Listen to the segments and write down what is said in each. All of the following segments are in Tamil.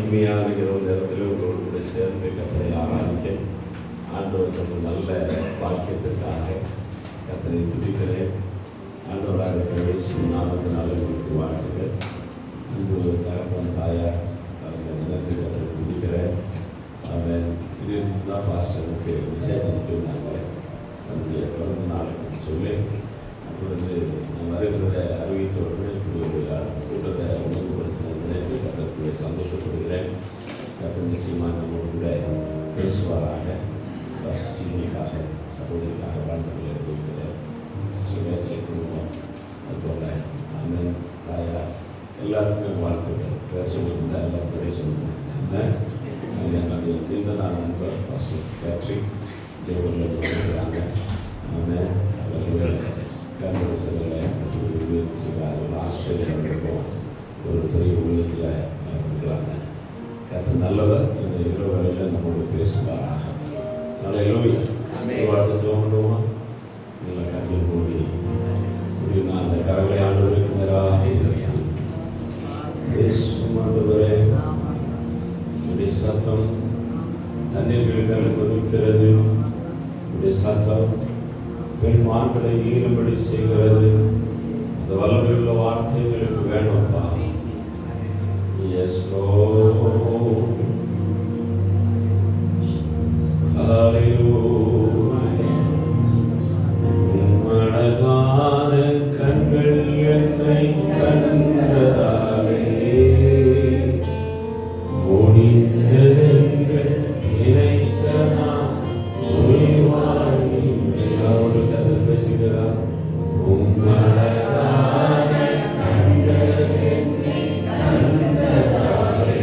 மகிமையான இரவு நேரத்தில் உங்களோடு கூட சேர்ந்து கர்த்தரை ஆராதிக்க ஆண்டவர் தந்த நல்ல வாக்கியத்திற்காக கர்த்தரை துதிக்கிறேன். ஆண்டவராக இருக்கிற இயேசு நாமத்தினால உங்களுக்கு வாழ்த்துக்கள். அன்பு தகப்பன் தாயார் அவர்கள் நன்றி கர்த்தரை துதிக்கிறேன். அவன் இதுதான் பாஸ்டருக்கு மெசேஜ் அனுப்பியிருந்தாங்க தன்னுடைய பிறந்த நாளுக்கு சொல்லி. அப்பொழுது நான் வருகிறத அறிவித்தோடு இப்படி ஒரு கூட்டத்தை ஒழுங்குபடுத்தின நினைத்து கர்த்தருக்குள்ளே சந்தோஷப்படுகிறேன். கர்த்தர் நிச்சயமாக நம்மோடு கூட பேசுவாராக. சீனிக்காக சகோதரிக்காக வாழ்ந்துகளை இருக்கிற சுயேட்சை குடும்பம் அதுபோல் அண்ணன் தாயார் எல்லாருக்குமே வாழ்த்துக்கள். பேர் சொல்லியிருந்தால் எல்லாம் பேரை சொல்லுங்கள். என்னுடைய இந்த நான் நண்பர் பாஸ்டர் பேட்ரிக் தேவர்கள் இருக்கிறாங்க. அவர்கள் கேம்பஸில் செய்கிறார்கள். ஆஸ்திரேலியாவில் ஒரு பெரிய ஊழியத்தில் இருக்கிறாங்க. கர்த்தர் நல்லவர். இந்த இரவு வேளையில் நம்மோடு பேசுவாராக. நல்ல வாழ்த்து தோன்றுமா நல்ல கண்ணில் மூடி முடியுமா அந்த கரங்களை ஆண்டவருக்கு நேராக ஆண்டவரே உடைய சத்தம் தண்ணீர்கள் கொதிக்கிறது. உடைய சத்தம் பெண் மான்களை ஈடுபடி செய்கிறது. அந்த வல்லமையுள்ள வார்த்தைகளுக்கு வேணும்ப்பா. எஸ் அழகான கண்கள் என்னை கண்டதாலே முடிந்ததென்று நினைத்த நான் அவரோடு கதை பேசுகிறார். அழகான கண்கள் என்னை கண்டதாலே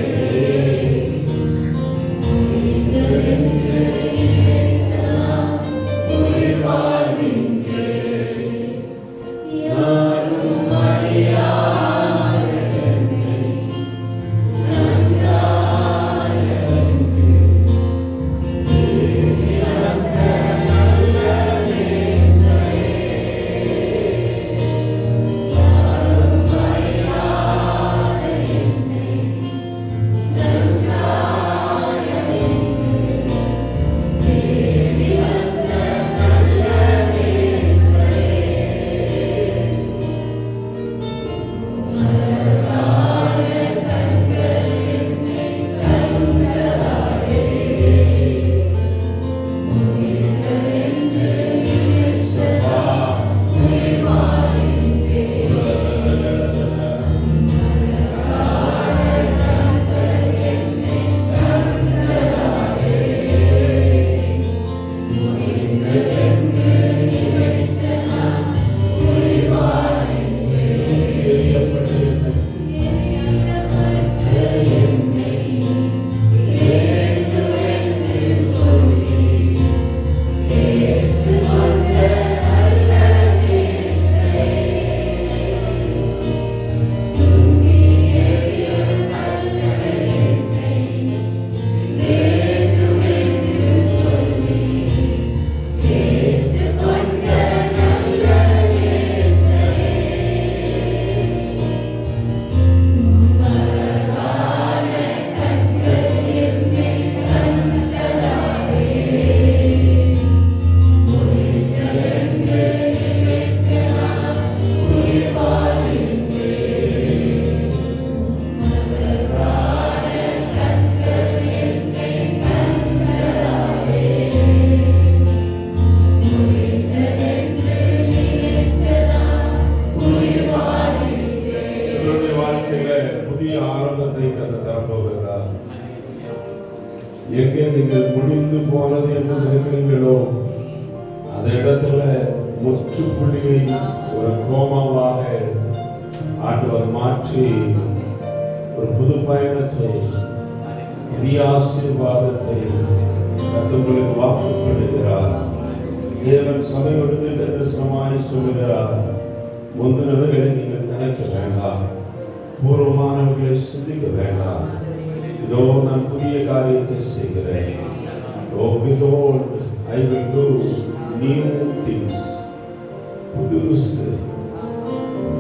எங்கே நீங்கள் முடிந்து போனது என்று நினைக்கிறீங்களோ அந்த இடத்துல முற்றுப்புள்ளியை ஒரு கோமாவாக ஆண்டவர் மாற்றி ஒரு புது பயணத்தை புதிய ஆசீர்வாதத்தை உங்களுக்கு வாக்கு பண்ணுகிறார். தேவன் சபையோடு தரிசனமாய் சொல்லுகிறார். முந்தினவர்களை நீங்கள் நினைக்க வேண்டாம், பூர்வமானவர்களை சிந்திக்க வேண்டாம். இதோ நான் புதிய காரியத்தை செய்கிறேன். Oh behold, I will do new things.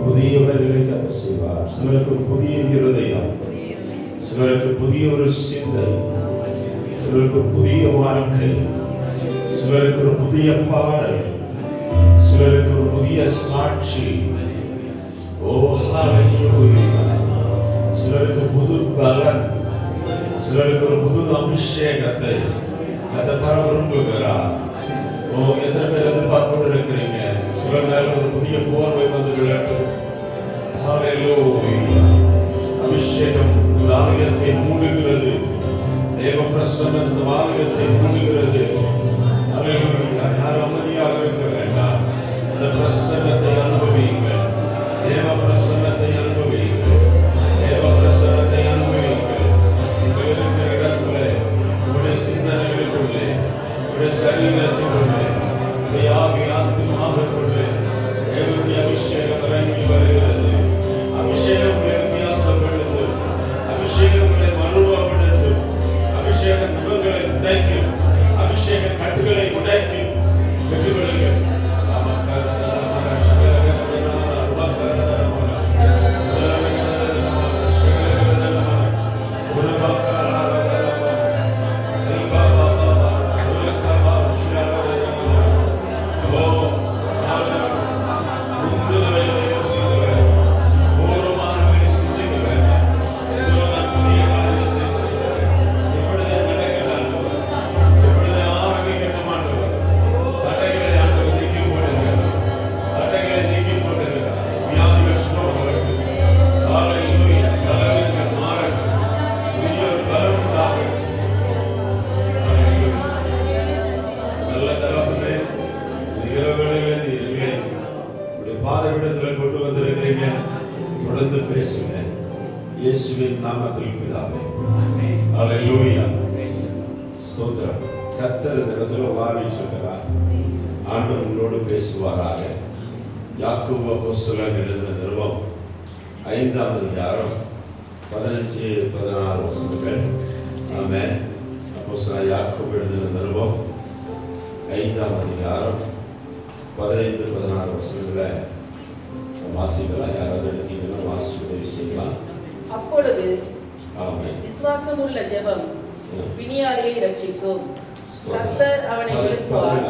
புதியவர்களை கர்த்தர் செய்வார். சிலருக்கு புதிய இருதயம், சில சிலருக்கு புதிய ஒரு சிந்தை, சிலருக்கு புதிய வாழ்க்கை, சிலருக்கு ஒரு புதிய பாடல், சிலருக்கு ஒரு புதிய சாட்சி. ஓ ஹல்லேலூயா. சிலருக்கு புது பலன், சிலருக்கு ஒரு புது அபிஷேகத்தை கர்த்தர் தர விரும்புகிறார். ஓ, எத்தனை பேர் எதிர்பார்த்து இருக்கிறீங்க? சில நேரம் ஒரு புதிய போர்வை வந்து விளட்டும். ஹல்லேலூயா. அபிஷேகம் இந்த ஆலயத்தை மூடுகிறது. தேவ பிரசன்னம் இந்த ஆலயத்தை மூடுகிறது. ஹல்லேலூயா. யாரும் அமைதியாக இருக்க வேண்டாம். அந்த பிரசன்னத்தை அனுபவியுங்கள். தேவ பிரசன்னத்தை அனுபவியுங்கள். தேவ பிரசன்னத்தை அனுபவியுங்கள். நீங்கள் இருக்கிற இடத்துல, உங்களுடைய சிந்தனைகளுக்குள்ளே, உங்களுடைய சரீரத்திற்குள்ளே, உங்களுடைய ஆவி ஆத்துமாவுக்குள்ளே தேவனுடைய அபிஷேகம் இறங்கி வருகிறது. அபிஷேகம் உங்களை வித்தியாசப்படுத்து. அபிஷேகம் உங்களை மறுபடுத்து. அபிஷேகம் முகங்களை உடைக்கும். அபிஷேகம் கட்டுகளை உடைக்கும். வெற்றிகளுங்கள். தொடர்ந்து பேசுங்க. இயேசுவின் நாமத்தில் பிதாவே. ஹல்லேலூயா. ஸ்தோத்திரம். கர்த்தர் இந்த இடத்துல வாரிச்சிருக்கிறார். ஆண்டவர் உங்களோடு பேசுவாராக. யாக்கோபு அப்போஸ்தலன் எழுதின நிருபம் 5ஆம் அதிகாரம் 15-16 வசனங்கள். ஆமென். அப்போஸ்தலன் யாக்கோபு எழுதின நிருபம் 5ஆம் அதிகாரம் 15-16 வசனங்களை வாசிக்கலாம். யாராவது எடுத்தீங்கன்னா வாசிச்சு உதவி செய்யலாம். அப்பொழுது விசுவாசம் உள்ள ஜெபம் பிணியாளியை ரட்சிக்கும். கர்த்தர் அவனை எழுப்புவார்.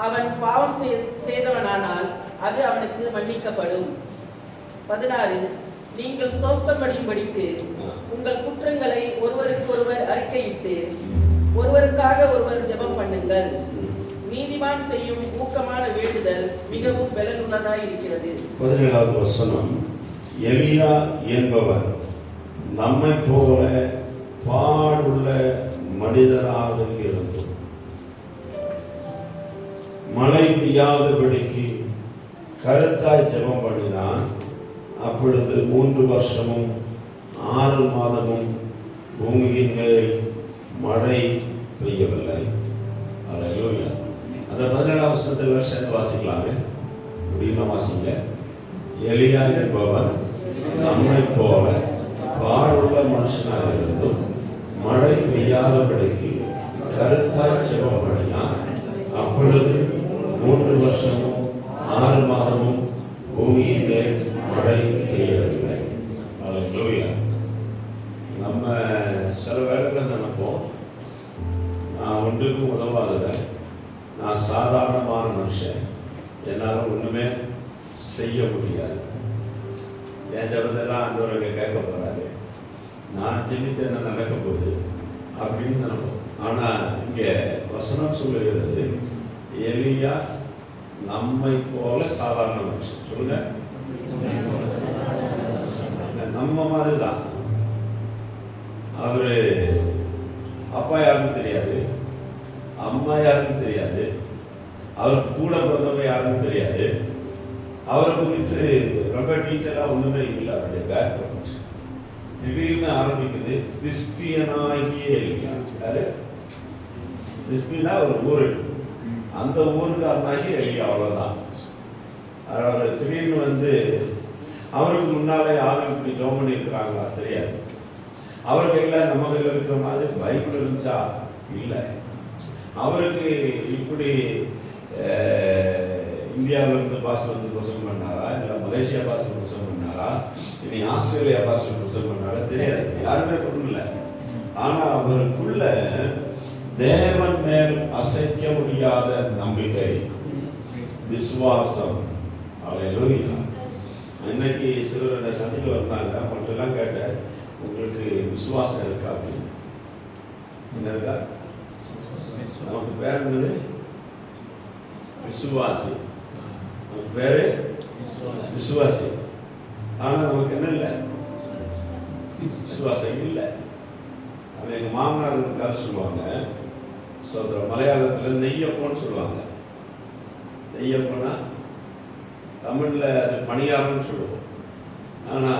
அவன் பாவம் செய்தவனானால் அது அவனுக்கு மன்னிக்கப்படும். 16 நீங்கள் சோஸ்தமடையும்படிக்கு உங்கள் குற்றங்களை ஒருவருக்கொருவர் அறிக்கையிட்டு ஒருவருக்காக ஒருவர் ஜெபம் பண்ணுங்கள். நீதிமான் செய்யும் ஊக்கமான வேண்டுதல் மிகவும் பலனுள்ளதாய் இருக்கிறது. 17வது வசனம். எலியா என்பவர் நம்மை போல பாடுள்ள மனிதராக இருந்தும் மழை பெய்யாதபடிக்கு கருத்தாய் ஜெபம் பண்ணினான். அப்பொழுது 3 வருஷமும் 6 மாதமும் பூமியின் மேல் மழை பெய்யவில்லை. அல்லேலூயா. அந்த 17ஆம் வசனத்தில் சேர்ந்து வாசிக்கலாமே. முடியுமா? வாசிங்க. எலியா என்பவர் நம்மை போல பாடுள்ள மனுஷனாக இருந்தும் மழை பெய்யாதபடிக்கு கருத்தாய் ஜெபம் பண்ணினான். அப்பொழுது 3 வருஷமும் 6 மாதமும் பூமியின் மேல் மழை பெய்யவில்லை. அல்லேலூயா. நம்ம சில வேளைகளில் நினைப்போம், நான் ஒன்றுக்கும் உதவாதவன், நான் சாதாரணமான மனுஷன், என்னால் ஒன்றுமே செய்ய முடியாது, என் ஜபத்தெல்லாம் ஆண்டவர்கள் கேட்க போகிறாரு, நான் ஜெபித்து என்ன நடக்க போகுது அப்படின்னு நினைப்போம். ஆனால் இங்கே வசனம் சொல்லுகிறது, எலியா நம்மை போல சாதாரண மனுஷன். சொல்லுங்க, நம்ம மாதிரி தான். அவரு அப்பா யாருன்னு தெரியாது, அம்மா யாருன்னு தெரியாது, அவருக்கு கூட பிறந்தவங்க யாருன்னு தெரியாது, அவரை குறித்து ரொம்ப டீட்டெயிலாக ஒன்றுமே இல்லை. அவருடைய பேக்ரவுண்ட் திடீர்னு ஆரம்பிக்குது. திஸ்பியனாகிய எலியா. யாரு? திஸ்பினா ஒரு ஊர், அந்த ஊருக்காரனாகி எலியா, அவ்வளோதான். அவர் திடீர்னு வந்து அவருக்கு முன்னாலே யாரும் இப்படி ஜோம் பண்ணியிருக்கிறாங்களா தெரியாது. அவர் கையில் நம்ம கையில் இருக்கிற மாதிரி பைபிள் இருந்துச்சா? இல்லை. அவருக்கு இப்படி இந்தியாவிலிருந்து பாசம் வந்து பிரசங்கம் பண்ணாரா, இல்லை மலேசியா பாசம் பிரசங்கம் பண்ணாரா, பண்ணாரா, இனி ஆஸ்திரேலியா பாஸ்டர் ப்ரிசர்வ் பண்ணாரா தெரியாது, யாருமே பண்ணல. ஆனா அவருக்குள்ள தேவன் மேல் அசைக்க முடியாத நம்பிக்கை, விசுவாசம். அல்லேலூயா. இன்னைக்கு சிலர் சந்திக்க வந்தாங்க, அவங்கள்ட்டெல்லாம் கேட்டேன், உங்களுக்கு விசுவாசம் இருக்கா அப்படின்னு. என்ன இருக்கா? நமக்கு பேர் என்னது? விசுவாசி. நமக்கு பேரு விசுவாசி. ஆனா நமக்கு என்ன இல்லை? விசுவாசம் இல்லை. அவன் எங்க மாமனார் இருக்காரு சொல்லுவாங்க, மலையாளத்துல நெய்யப்போன்னு சொல்லுவாங்க. நெய்யப்போனா தமிழ்ல அது பணியாரம்னு சொல்லுவோம். ஆனா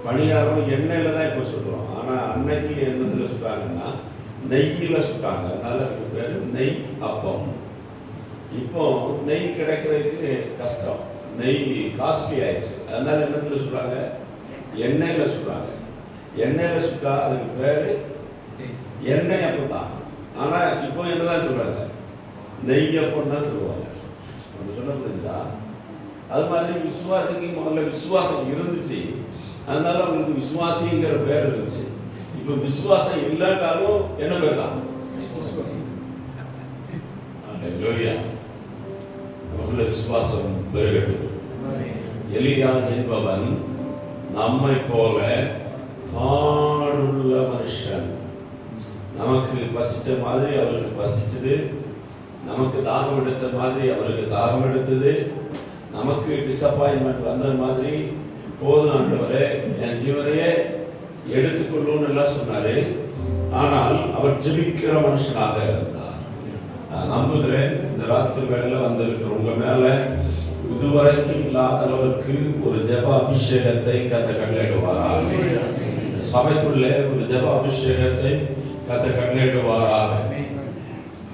பணியாரம் எண்ணெயில தான் இப்போ சொல்லுவோம். ஆனா அன்னைக்கு என்னத்துல சுட்டாங்கன்னா நெய்யில சுட்டாங்க. அதனால அதுக்கு பேரு நெய் அப்பம். இப்போ நெய் கிடைக்கிறதுக்கு கஷ்டம், நெய் காஸ்ட்லி ஆயிடுச்சு. அதனால என்னத்துல சுட்டாங்க? எண்ணெயில சுட்டாங்க. எண்ணெயில சுட்டா அதுக்கு பேரு எண்ணெய் அப்பம் தான். ஆனா இப்போ என்னதான் சொல்றாங்க? நெய் அப்பம் தான் சொல்லுவாங்க. சொல்ல புரியுதா? அது மாதிரி விசுவாசிக்கு முதல்ல விசுவாசம் இருந்துச்சு, அதனால அவங்களுக்கு விசுவாசிங்கிற பேர் இருந்துச்சு. இப்ப விசுவாசம் இல்லாட்டாலும் என்ன பேர் தான்? நமக்குள்ள விசுவாசம் பெருகட்டும். எலியா என்பவன் நம்மை போல பாடுள்ள மனுஷன். நமக்கு பசிச்ச மாதிரி அவருக்கு பசிச்சது, நமக்கு தாகம் எடுத்த மாதிரி அவருக்கு தாகம் எடுத்தது, நமக்கு டிசப்பாயின்மெண்ட் வந்த மாதிரி போதும் ஆண்டவரே என் ஜீவனையே எடுத்துக்கொள்ளும் எல்லாம் சொன்னாரு. ஆனால் அவர் ஜெபிக்கிற மனுஷனாக இருந்தார். நான் நம்புகிறேன் இந்த ராத்திரி வேளையில வந்திருக்கிற உங்க மேல இதுவரைக்கும் இல்லாத அளவுக்கு ஒரு ஜெப அபிஷேகத்தை கர்த்தர் கட்டளையிடுவாராக. சபைக்குள்ளே ஒரு ஜெப அபிஷேகத்தை கர்த்தர் கட்டளையிடுவாராக.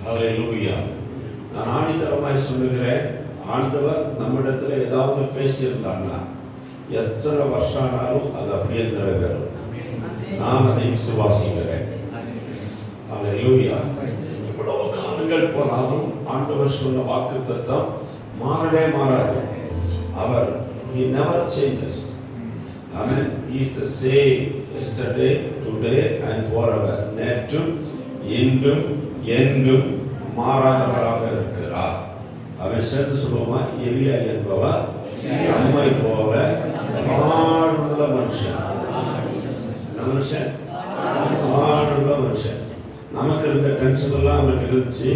ஹல்லேலூயா. நான் ஆணித்தரமாய் சொல்லுகிறேன், ஆண்டவர் நம்மிடத்துல ஏதாவது பேசியிருந்தாங்கன்னா எத்தனை வருஷம் ஆனாலும் அது அப்படியே நிறைவேறும். நான் அதை விசுவாசிக்கிறேன். ஹல்லேலூயா. எவ்வளவு காலங்கள் போனாலும் ஆண்டவர் சொன்ன வாக்குத்தத்தம் மாறவே மாறாது. அவர் he never changes. Amen. He is the same yesterday, today and forever. நேற்றும் இன்றும் என்றும் மாறாதவராக இருக்கிறார். அவன் சேர்ந்து சொல்லுவோமா, எலியா என்பவர் நம்மை போல பாடுள்ள மனுஷன். மனுஷன் பாடுள்ள மனுஷன். நமக்கு இருந்த டென்ஷன் எல்லாம் அவருக்கு இருந்துச்சு,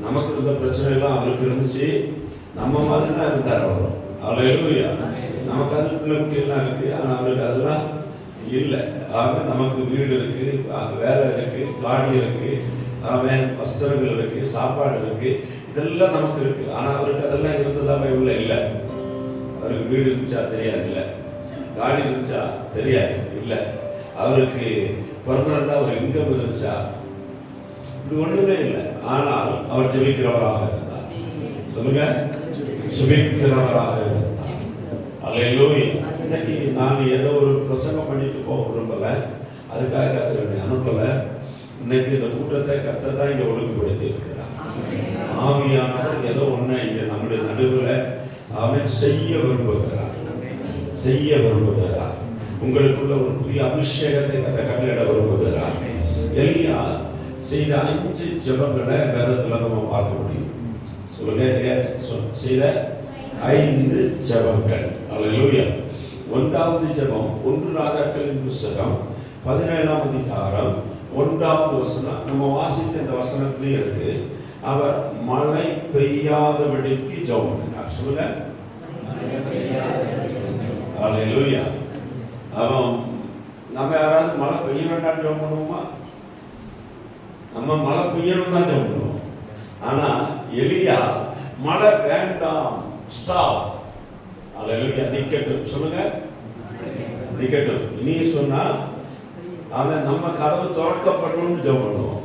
நமக்கு இருந்த பிரச்சனை எல்லாம் அவருக்கு இருந்துச்சு. நம்ம மாதிரி தான் இருந்தார் அவரும். அல்லேலூயா. நமக்கு அது பிள்ளை குட்டி எல்லாம் இருக்கு, ஆனா அவருக்கு அதெல்லாம் இல்லை. ஆக நமக்கு வீடு இருக்கு, வேலை இருக்கு, காடி இருக்கு, அவன் வஸ்திரங்கள் இருக்கு, சாப்பாடு இருக்கு, இதெல்லாம் நமக்கு இருக்கு. ஆனா அவருக்கு அதெல்லாம் இருந்ததா பைபிள்ல இல்லை. அவருக்கு வீடு இருந்துச்சா தெரியாது, இல்லை. காடி இருந்துச்சா தெரியாது, இல்லை. அவருக்கு பெர்மனண்டா ஒரு இன்கம் இருந்துச்சா? இப்படி ஒண்ணுமே இல்லை. ஆனால் அவர் ஜெபிக்கிறவராக இருந்தார். சொல்லுங்க, ஜெபிக்கிறவராக இருந்தார். அல்லேலூயா. இன்னைக்கு நான் ஏதோ ஒரு பிரசங்கம் பண்ணிட்டு போக விரும்பல, அதுக்காக கர்த்தர் அனுப்பல. இன்னைக்கு இந்த கூட்டத்தை கர்த்தர் தான் இங்க ஒழுங்குபடுத்தி இருக்கிறார். ஆவியானவர் ஏதோ ஒண்ணு இங்க நம்முடைய நடுவில் அவன் செய்ய விரும்புகிறார், செய்ய விரும்புகிறார். உங்களுக்குள்ள ஒரு புதிய அபிஷேகத்தை கட்டளையிட விரும்புகிறார். எலியா செய்த 5 ஜெபங்களை வேதத்துல நம்ம பார்க்க முடியும். சொல்லுங்க, செய்த 5 ஜெபங்கள். அல்லேலூயா. 1வது ஜெபம் 1 ராஜாக்களின் புத்தகம் 17ஆம் அதிகாரம் 1வது வசனம். நம்ம வாசித்த இந்த வசனத்திலேயே இருக்கு. அவர் மழை பெய்யாதபடிக்கு ஜெபம் பண்ணினார். சொல்லுங்க, அல்லேலூயா. அவன் நம்ம யாராவது மழை பெய்ய வேண்டாம் ஜெபம் பண்ணுவோமா? நம்ம மழை பெய்யணும் தான் ஜெபம் பண்ணுவோம். ஆனா எலியா மழை வேண்டாம், ஸ்டாப், அல்லேலூயா, நிக்கட்டும். சொல்லுங்க, நிக்கட்டும். இனி சொன்னா அவன் நம்ம கதவு திறக்கப்படணும்னு ஜெபம் பண்ணுவோம்.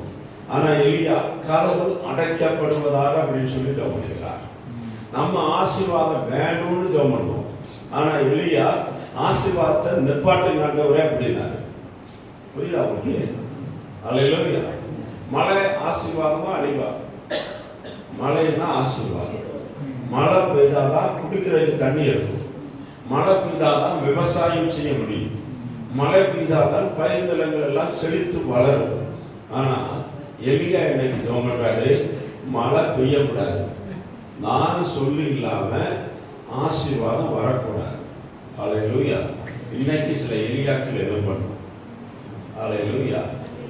ஆனா எலியா கதவு அடைக்கப்படுவதாக அப்படின்னு சொல்லி ஜெபம் பண்ணுகிறார். நம்ம ஆசீர்வாதம் வேணும்னு ஜெபம் பண்ணுவோம். ஆனா எலியா ஆசீர்வாதத்தை நிப்பாட்டுங்க ஆண்டவரே அப்படின்னாரு. புரியுதா உங்களுக்கு? அல்லேலூயா. மழை ஆசீர்வாதமா அழிவா? மழைன்னா ஆசீர்வாதம். மழை பெய்தாதான் குடிக்கிறதுக்கு தண்ணி இருக்கும். மழை பெய்தாதான் விவசாயம் செய்ய முடியும். மழை பெய்தாதான் பயிர் நிலங்கள் எல்லாம் செழித்து வளரும். ஆனா எலியா இன்னைக்கு தோன்றாரு, மழை பெய்யக்கூடாது, நான் சொல்லி இல்லாம ஆசீர்வாதம் வரக்கூடாது. அல்லேலூயா. இன்னைக்கு சில எலியாக்கள் எழும்பணும். அல்லேலூயா.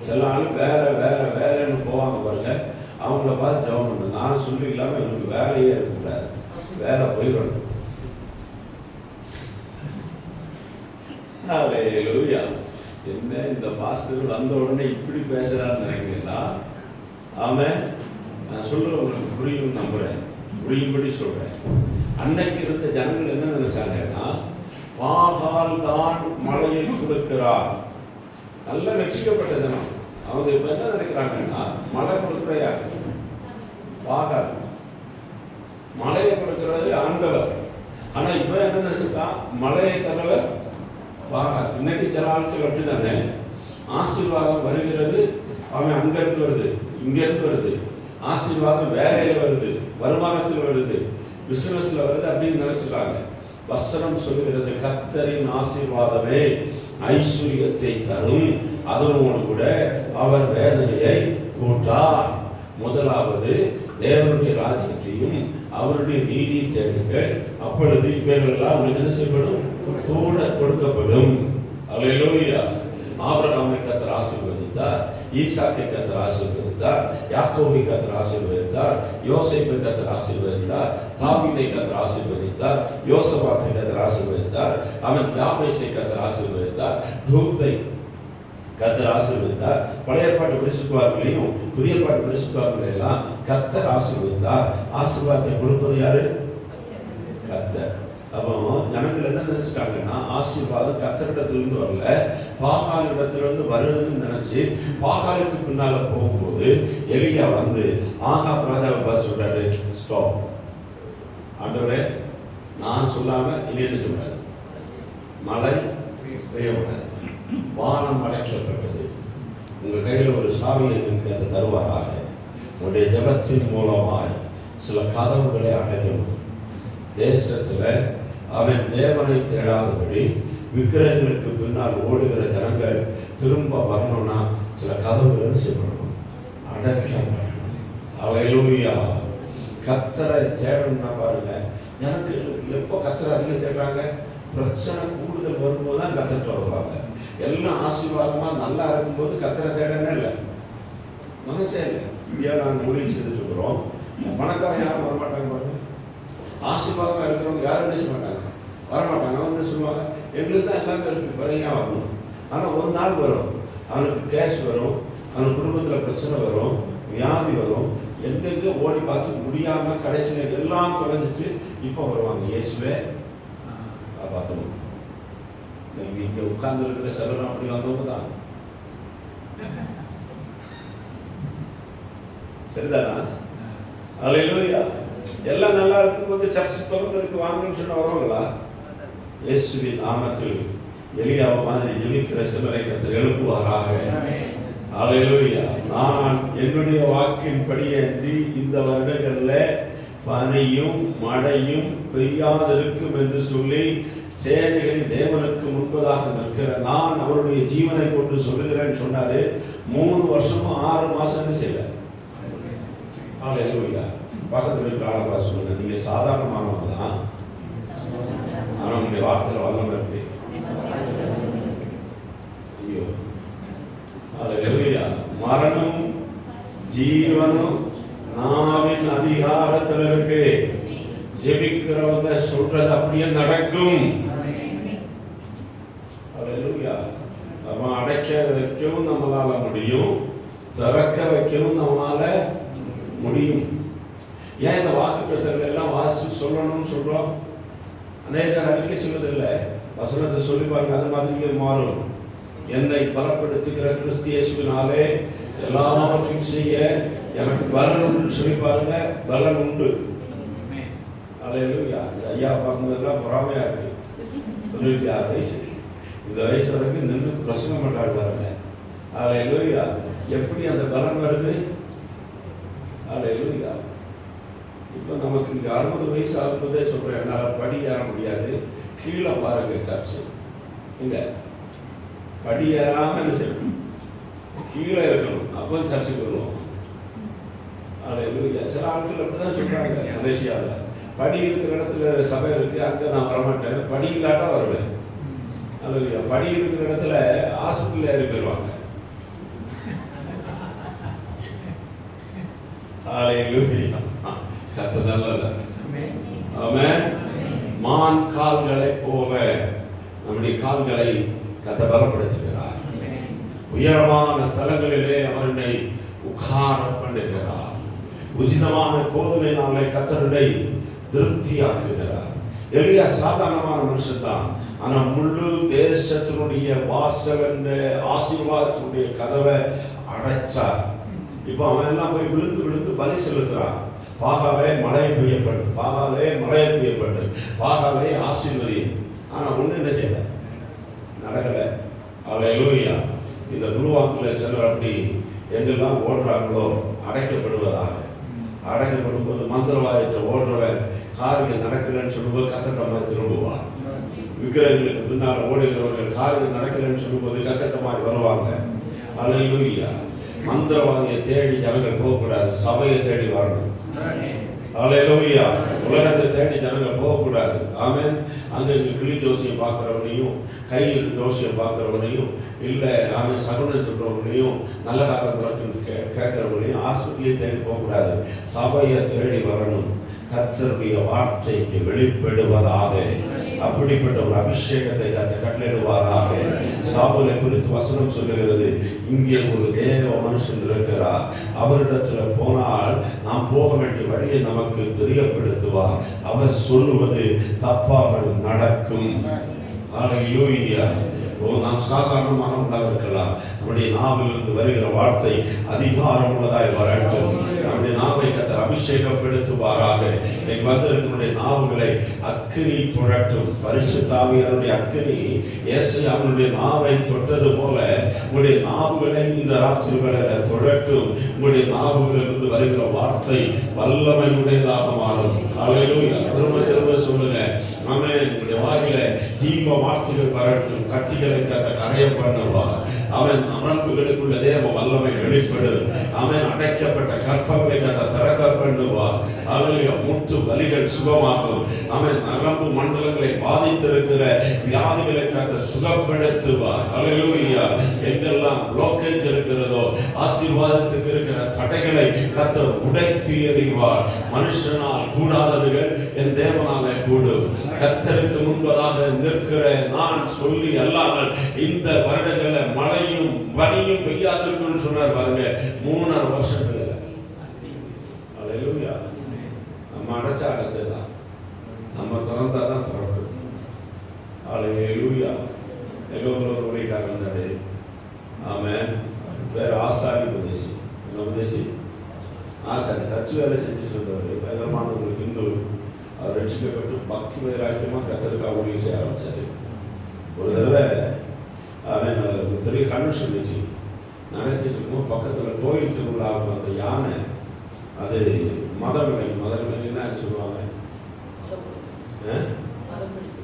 சில ஆள் வேற வேற வேலைன்னு போவாங்க பாருங்க, அவங்கள பார்த்து ஜெபம் பண்ணு, நான் சொல்லி இல்லாம எனக்கு வேலையே இருக்கக்கூடாது, வேலை போயிடணும். அல்லேலூயா. என்ன இந்த பாஸ்டர் வந்த உடனே இப்படி பேசுறான்னு நினைக்கிறீங்களா? ஆமென். நான் சொல்ற உங்களுக்கு புரியும் நம்புறேன், புரியும்படி சொல்றேன். அன்னைக்கு இருந்த ஜனங்கள் என்ன நினைச்சாங்கன்னா, பாகால் தான் மழையை கொடுக்கிறார். நல்ல ரட்சிக்கப்பட்ட ஜனம். அவங்க இப்ப என்ன நினைக்கிறாங்கன்னா, மழை கொடுக்கிற யாரு? பாகால். மழையை கொடுக்கிறது ஆண்டவர். ஆனா இப்ப என்ன நினைச்சுட்டா, மழையை தரவர் பாகால். இன்னைக்கு சில ஆட்கள் அப்படித்தானே, ஆசீர்வாதம் வருகிறது, அவன் அங்கிருந்து வருது, இங்கிருந்து வருது, ஆசீர்வாதம் வேலையில வருது, வருமானத்தில் வருது, பிசினஸ்ல வருது அப்படின்னு நினைச்சுக்காங்க. வசனம் சொல்லுகிறது, கர்த்தரின் ஆசீர்வாதமே ஐஸ்வர்யத்தை தரும், அதனோடு கூட அவர் வேதனையை கூட்டார். முதலாவது தேவனுடைய ராஜ்யத்தையும் அவருடைய நீதியை தேடுங்கள், அப்பொழுது இவைகள் எல்லாம் உங்களுக்கு என்ன செய்யப்படும்? கூட கொடுக்கப்படும். அல்லேலூயா. ஆபிரகாமை கர்த்தர் ஆசீர்வதித்தார், ஈசாக்கை கர்த்தர் ஆசீர்வதித்தார், யாக்கோபை கர்த்தர் ஆசீர்வதித்தார், யோசேப்பை கர்த்தர் ஆசீர்வதித்தார், தாவீதை கர்த்தர் ஆசீர்வதித்தார், யோசபாத்தை கர்த்தர் ஆசீர்வதித்தார், அவன் யாபேசை கர்த்தர் ஆசீர்வதித்தார், ரூத்தை கர்த்தர் ஆசீர்வதித்தார். பழைய ஏற்பாட்டு பரிசுத்தவான்களையும் புதிய ஏற்பாட்டு பரிசுத்தவான்களையும் எல்லாம் கர்த்தர் ஆசீர்வதித்தார். ஆசீர்வாதத்தை கொடுப்பது யாரு? கர்த்தர். அப்போ ஜனங்கள் என்ன நினைச்சிட்டாங்கன்னா, ஆசீர்வாதம் கர்த்தரிடத்திலிருந்து வரல, பாகால் இடத்திலிருந்து வருதுன்னு நினைச்சு பாகாலுக்கு பின்னால போகும்போது எலியா வந்து ஆகாப் ராஜாவை பார்த்து சொல்றாரு, ஸ்டாப், ஆண்டவரே நான் சொல்லாம இனி என்ன சொல்றாரு, மழை பெய்யக்கூடாது, வானம் அடைக்கப்பட்டது, உங்க கையில ஒரு சாவியை எனக்கு அதை தருவாராக, உங்களுடைய ஜெபத்தின் மூலமாய் சில கதவுகளை அடைக்கணும். தேசத்துல அவன் தேவனை தேடாதபடி விக்கிரகங்களுக்கு பின்னால் ஓடுகிற ஜனங்கள் திரும்ப வரணும்னா சில கதவுகள் செய்யப்படணும், அடைக்கப்படணும். அல்லேலூயா. கர்த்தரை தேடணும்னா பாருங்க, ஜனங்களுக்கு எப்போ கர்த்தரை அதிகம் தேடுறாங்க, பிரச்சனை கூடுதல் வரும்போது தான் கர்த்தர் வருவாங்க. எல்லாம் ஆசீர்வாதமா நல்லா இருக்கும்போது கர்த்தரை தேடனே இல்லை, மனசே இல்லை. இந்தியாவில் நாங்கள் ஊழியம் செய்துட்டு இருக்கிறோம், பணக்காரன் யாரும் வரமாட்டாங்க பாருங்க. ஆசீர்வாதமாக இருக்கிறவங்க யாரும் என்ன செய்ய மாட்டாங்க, வரமாட்டாங்க. அவங்க என்ன சொல்லுவாங்க, எங்களுக்கு தான் எல்லாமே இருக்குது, பிறகு வரணும். ஆனால் ஒரு நாள் வரும், அவனுக்கு கேஷ் வரும், அவனுக்கு குடும்பத்தில் பிரச்சனை வரும், வியாதி வரும், எங்கெங்கே ஓடி பார்த்து முடியாமல் கடைசியில் எல்லாம் தொலைஞ்சிட்டு இப்போ வருவாங்க, இயேசுவே காப்பாற்றணும். நீங்கள் இங்கே உட்கார்ந்து இருக்கிற செலவு அப்படி வந்தவங்க தான், சரிதானா? அல்லேலூயா. எல்லாம் நல்லா இருக்கும்போது சர்ச் திறந்திருக்கு வாங்கன்னு சொன்ன வருவாங்களா? இயேசுவின் நாமத்தில் எலியாவை மாதிரி ஜெபிக்கிற சிலரை கர்த்தர் எழுப்புவாராக. அல்லேலூயா. நான் என்னுடைய வாக்கின்படியே இந்த வருடங்கள்ல பனியும் மழையும் பெய்யாதிருக்கும் என்று சொல்லி சேனைகளின் தேவனுக்கு முன்பதாக நிற்கிற நான் அவருடைய ஜீவனை கொண்டு சொல்லுகிறேன்னு சொன்னாரு. 3 வருஷமும் 6 மாசம் செய்யல. அல்லேலூயா. பக்கத்தில் இருக்கிற ஆளப்பா சொல்லுங்க, நீங்க சாதாரணமானவங்க தான், ஆனா உங்களுடைய வார்த்தையில வல்லமை இருக்கு. ஐயோ, அல்லேலூயா. மரணம் ஜீவனும் நாவின் அதிகாரத்தில் இருக்கு. ஜெபிக்கிறவங்க சொல்றது அப்படியே நடக்கும். அல்லேலூயா. நம்ம அடைக்க வைக்கவும் நம்மளால முடியும், திறக்க வைக்கவும் நம்மளால முடியும். ஏன் இந்த வாக்குத்தத்தங்களை எல்லாம் வாசிச்சு சொல்லணும்னு சொல்றோம்? அநேகர் அறிக்கை சொல்வதில்லை, வசனத்தை சொல்லி பாருங்க, அது மாதிரியே மாறும். என்னை பலப்படுத்துகிற கிறிஸ்து இயேசுவினாலே எல்லாவற்றையும் செய்ய எனக்கு பலன் உண்டு சொல்லி பாருங்க, பலன் உண்டு. அல்லேலூயா. ஐயா பார்க்கும்போதெல்லாம் பொறாமையா இருக்கு. 96 வயசு, இந்த வயசு வரைக்கும் நின்று பிரசங்கம் பண்றாரு பாருங்க. அல்லேலூயா. எப்படி அந்த பலன் வருது? அல்லேலூயா. இப்போ நமக்கு இங்கே 60 வயசு ஆகும்போதே சொல்கிறேன், என்னால் படி ஏற முடியாது, கீழே பாருங்க சர்ச்சு, இல்லை படி ஏறாமல் என்ன செய்யணும், கீழே இருக்கணும், அப்போ சர்ச்சுக்கு வருவோம். அது சில ஆட்கள் அப்படி தான் சொல்கிறாங்க. மலேசியாவில் படி இருக்கிற இடத்துல சபை இருக்குது, அங்கே நான் வரமாட்டேன், படி இல்லாட்டா வருவேன். அது படி இருக்கிற இடத்துல ஹாஸ்பிட்டல் ஏறி போயிடுவாங்க. மான் கால்களை போல நம்முடைய கால்களை கத்த பலப்படுத்துகிறார். உயரமான ஸ்தலங்களிலே அவனை உட்கார பண்ணுகிறார். உச்சிதமான கோதுமையினாலே கத்தருடை திருப்தியாக்குகிறார். எளிய சாதாரணமான மனுஷன் தான், ஆனா முழு தேசத்தினுடைய வாசல் என்ற ஆசீர்வாதத்தினுடைய கதவை அடைச்சார். இப்போ அவன் எல்லாம் போய் விழுந்து விழுந்து பலி செலுத்துறான். பாகாலே மழை பெய்யப்பட்டு, பாகாலே மழை பெய்யப்பட்டு, பாகாலே ஆசீர்வதி. ஆனா ஒண்ணு என்ன செய்யல, நடக்கல. அல்லேலூயா. இந்த குழுவாக்கில் சிலர் அப்படி எங்கெல்லாம் ஓடுறாங்களோ அடைக்கப்படுவதாக. அடைக்கப்படும் போது மந்திரவாதிட்ட ஓடுறவன் காரியம் நடக்கலன்னு சொல்லும்போது கத்தட்டமாக திரும்புவார். விக்கிரகங்களுக்கு பின்னால் ஓடுகிறவர்கள் காரியம் நடக்கலன்னு சொல்லும்போது கத்தட்டமாக வருவாங்க. அல்லேலூயா. மந்திரவாதியை தேடி ஜனங்கள் போகக்கூடாது, சபையை தேடி வரணும். அல்லேலூயா. உலகத்தை தேடி ஜனங்கள் போகக்கூடாது. ஆமென். அங்கே கிளி ஜோசியம் பார்க்குறவனையும், கை ஜோசியம் பார்க்குறவனையும், இல்லை ஆமென் சகுனம் சொல்கிறவங்களையும், நல்ல காலம் கேட்குறவங்களையும் ஆஸ்பத்திரியை தேடி போகக்கூடாது, சபையை தேடி வரணும். கர்த்தருடைய வார்த்தைக்கு வெளிப்படுவதாக. அப்படிப்பட்ட ஒரு அபிஷேகத்தை கத்த கட்டளையிடுவாராக. சாமுவேலை குறித்து வசனம் சொல்லுகிறது, இங்கே ஒரு தேவ மனுஷன் இருக்கிறார், அவரிடத்துல போனால் நாம் போக வேண்டிய வழியை நமக்கு தெரியப்படுத்துவார், அவர் சொல்லுவது தப்பாமல் நடக்கும். அல்லேலூயா. நாம் சாதாரணமானவர்களாக இருக்கலாம், நம்முடைய நாவிலிருந்து வருகிற வார்த்தை அதிகாரம் உள்ளதாய் வரட்டும். நம்முடைய நாவை கத்தர் அபிஷேகப்படுத்துவாராக. இன்னைக்கு வந்திருக்கிற நாவுகளை அக்கினி தொடட்டும். பரிசுத்த ஆவியானவருடைய அக்கினி ஏசாயா அவனுடைய நாவை தொட்டது போல உங்களுடைய நாவுகளை இந்த ராத்திரி வேளையில தொடட்டும். உங்களுடைய நாவுகளிலிருந்து வருகிற வார்த்தை வல்லமையுடையதாக மாறும். அல்லேலூயா. திரும்ப திரும்ப சொல்லுங்க, ஆமென். உங்களுடைய வாயில தீப வார்த்தைகள் வரட்டும். கட்டிகளை கரைய பண்ணுவார். அவன் அமர்வுகளுக்குள்ள தேவ வல்லமை வெளிப்படும். அவன் அடைக்கப்பட்ட கற்பங்களை கத்த திறக்க பண்ணுவார். அல்லேலூயா. முட்டு வலிகள் சுகமாகும். அவன் நரம்பு மண்டலங்களை பாதித்திருக்கிற வியாதிகளை கத்த சுகப்படுத்துவார். அல்லேலூயா. எங்கெல்லாம் பிளாக்கேஜ் இருக்கிறதோ, ஆசீர்வாதத்துக்கு இருக்கிற தடைகளை கத்த உடைத்து எறிவார். மனுஷனால் கூடாதவர்கள் என் தேவனால கூடும். கர்த்தருக்கு முன்பதாக நிற்கிற நான் சொல்லி அல்லாமல் இந்த வருடங்கள்ல மழையும் பனியும் பெய்யாதிருக்குன்னு சொன்னார் பாருங்க. 3.5 வருஷம் பெய்யல. அல்லேலூயா. நம்ம அடைச்சதான், நம்ம திறந்தாதான் திறக்கும். அல்லேலூயா. எங்க ஒரு ஊழியக்காரர் வந்தாரு. ஆமென். வேற ஆசாரி உபதேசி, என்ன உபதேசி? ஆசாரி தச்சு வேலை செஞ்சு சொல்றாரு. பயங்கரமான ஒரு ஹிந்து. அவர் ரட்சிக்கப்பட்டு பக்தி வைராக்கியமாக கத்தருக்காக ஊழியம் செய்ய ஆரம்பிச்சாரு. ஒரு தடவை அவன் பெரிய கன்வென்ஷன் வச்சு நடத்திட்டு இருக்கும்போது பக்கத்தில் கோயில் திருவிழாவுக்கு அந்த யானை அது மதம் விலங்குன்னா சொல்லுவாங்க,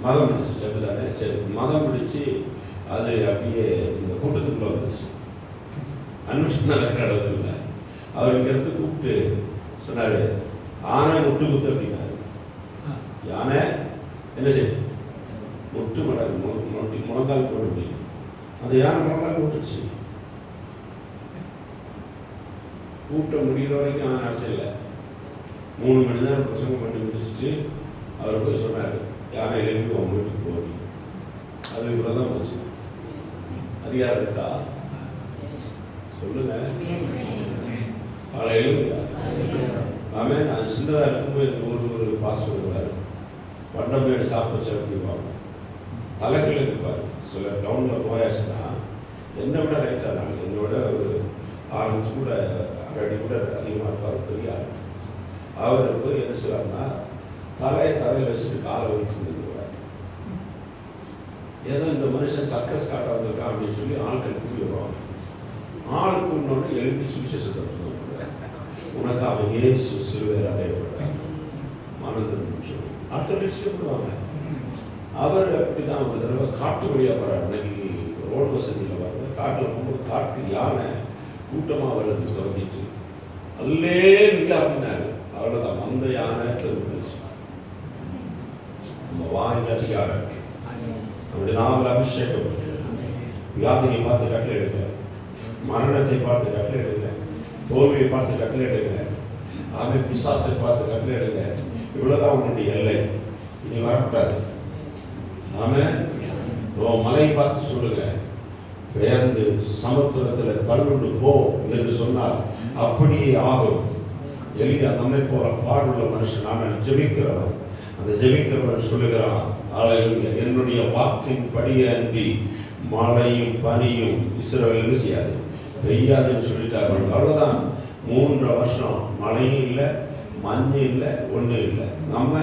மதம் பிடிச்சி செப்பதானே. சரி, மதம் பிடிச்சி அது அப்படியே இந்த கூட்டத்துக்குள்ள வந்துச்சு. கன்வென்ஷன் நடக்கிற இடத்துல அவர் இங்கேருந்து கூப்பிட்டு சொன்னார், ஆனை முட்டு குத்து அப்படின்னாரு. யானை என்ன செய்யும்? முட்டு முழங்கால் போட முடியும். அந்த யானை முழங்கால் போட்டுச்சு. கூட்டம் முடிகிற வரைக்கும் அவன் ஆசை இல்லை. 3 மணி நேரம் பிரசங்கம் பண்ணி முடிச்சுட்டு அவர் போய் சொன்னார், யானை எழுப்பி உன் வீட்டுக்கு போகணும். அது கூட தான் போச்சு. அதிகாரம் இருக்கா சொல்லுங்க. அல்லேலூயா. ஆமென். நான் சின்னதாக இருக்கும்போது ஒரு பாஸ் வருவார். வண்டமேடு சாப்பிட்டு அப்படிவாங்க. தலைகள் இருப்பார். சில டவுனில் போயாச்சுன்னா என்னை விட ஹைட்டாக நாங்கள், என்னோட ஒரு 6 இன்ச் கூட 1 அடி கூட அதிகமாக இருப்பார். பெரிய ஆள். அவர் போய் என்ன செய்வார்னா தலையில் வச்சுட்டு காலை வைத்து நின்றுவார். ஏதோ இந்த மனுஷன் சர்க்கஸ் காட்ட வந்திருக்கான் அப்படின்னு சொல்லி ஆட்கள் கூட்டி வருவாங்க. ஆள் கூடனோட எழுப்பி சுவிசேஷத்தை உனக்காக இயேசு சிலுவையில் அறையப்பட்டார். ஆனந்தம் சொல்லி ஆட்கள் ரட்சிக்கப்படுவாங்க. அவர் அப்படிதான் ஒரு தடவை காட்டு வழியாக வர்றார். இன்னைக்கு ரோடு வசதியில் வர்றாரு. காட்டில் போகும்போது காட்டு யானை கூட்டமாக வர்றது துரத்திட்டு அல்லேலூயா அப்படின்னாரு. அவ்வளோதான், அந்த யானை செல்வச்சு நம்ம வாயில் அதிகாரம் இருக்கு, நம்முடைய நாவல் அபிஷேகம் இருக்கு. வியாதியை பார்த்து கட்டளை எடுங்க, மரணத்தை பார்த்து கட்டளை எடுங்க, தோல்வியை பார்த்து கட்டளை எடுங்க, ஆமை பிசாசை பார்த்து கட்டளை எடுங்க. இவ்வளவுதான் உன்னுடைய எல்லை, இனி வரக்கூடாது. ஆமே மலையை பார்த்து சொல்லுங்க, பெயர்ந்து சமுத்திரத்தில் தள்ளுண்டு போ என்று சொன்னால் அப்படியே ஆகும். எலியா நம்மை போல பாடுள்ள மனுஷன், நான் ஜெபிக்கிறவன். அந்த ஜெபிக்கிறவன் சொல்லுகிறான், அல்லேலூயா, என்னுடைய வாக்கின் படியே அன்றி மழையும் பனியும் இஸ்ரவேல் செய்யாது, பெய்யாதுன்னு சொல்லிட்டார்கள். அவ்வளோதான். 3 வருஷம் மழையும் இல்லை, மஞ்சள் இல்லை, ஒன்றும் இல்லை. நம்ம